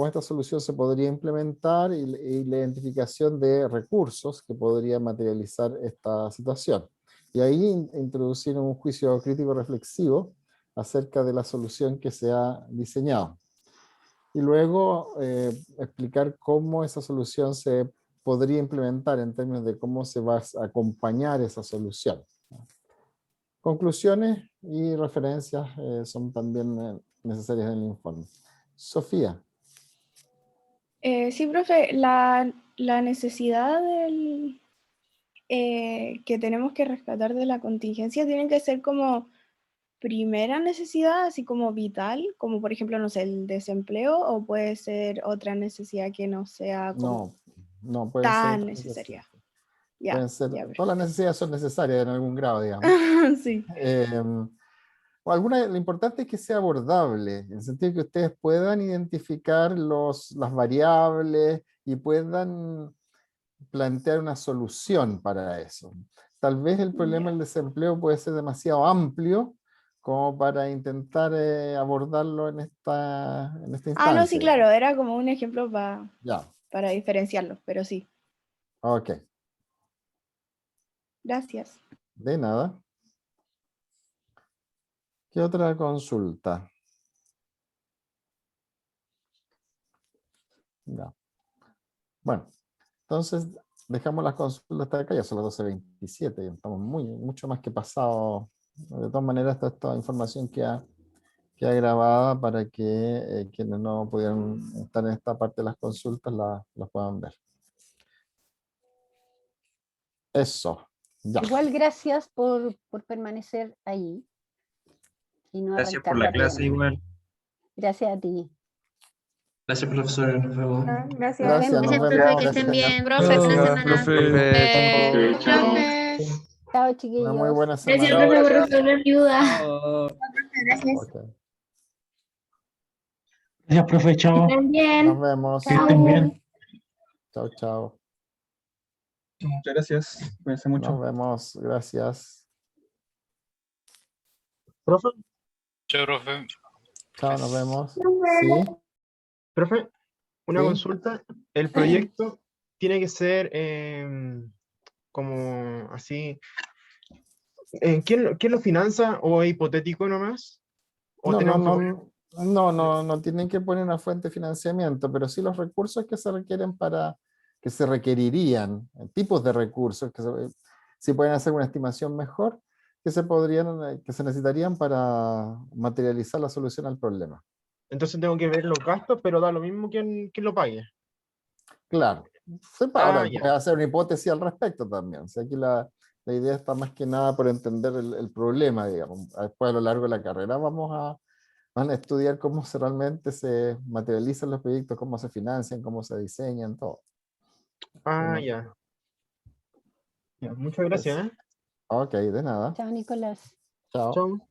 esta solución se podría implementar y la identificación de recursos que podrían materializar esta situación. Y ahí introducir un juicio crítico reflexivo acerca de la solución que se ha diseñado. Y luego explicar cómo esa solución se podría implementar en términos de cómo se va a acompañar esa solución. Conclusiones y referencias son también necesarias en el informe. Sofía. Sí, profe, la necesidad que tenemos que rescatar de la contingencia tiene que ser como primera necesidad, así como vital, como por ejemplo, no sé, el desempleo, o puede ser otra necesidad que no sea como no puede tan ser necesaria. Ya, pueden ser, ya, todas las necesidades son necesarias en algún grado, digamos. sí. O lo importante es que sea abordable, en el sentido que ustedes puedan identificar las variables y puedan plantear una solución para eso. Tal vez el problema del desempleo puede ser demasiado amplio como para intentar abordarlo en esta instancia. No, sí, claro, era como un ejemplo Ya. para diferenciarlo, pero sí. Ok. Gracias. De nada. ¿Qué otra consulta? Ya. Bueno, entonces dejamos las consultas hasta acá, ya son las 12:27, ya estamos mucho más que pasado. De todas maneras, esta información queda grabada para que quienes no pudieron estar en esta parte de las consultas las puedan ver. Eso. Ya. Igual gracias por permanecer ahí. Y no Gracias por la clase igual. Gracias a ti. Gracias, profesora. Nos vemos. Gracias. Gracias, nos vemos. Profe, que estén bien. Profe, buena semana. Chao, chiquillos. Una muy buena semana. Gracias, profe, por resolver mi duda. Gracias. Okay. Gracias, profe, chao. Estén bien. Nos vemos. Que estén bien. Chao, chao. Muchas gracias. Cuídense mucho. Nos vemos. Gracias. Profe. Chao, profe. Chao, nos vemos. Sí. Profe, una Sí. consulta. El proyecto tiene que ser como así. ¿Quién lo financia o es hipotético nomás? ¿O No tienen que poner una fuente de financiamiento, pero sí los recursos que se requieren que se requerirían, tipos de recursos, si pueden hacer una estimación mejor, que se necesitarían para materializar la solución al problema. Entonces tengo que ver los gastos, pero da lo mismo quién lo pague. Claro. Ahora ya. puede hacer una hipótesis al respecto también. Si aquí la La idea está más que nada por entender el problema, digamos. Después a lo largo de la carrera van a estudiar cómo realmente se materializan los proyectos, cómo se financian, cómo se diseñan, todo. Ah, No, ya. Ya, muchas gracias, ¿eh? ok, de nada. Chao, Nicolás. Chao. Chao.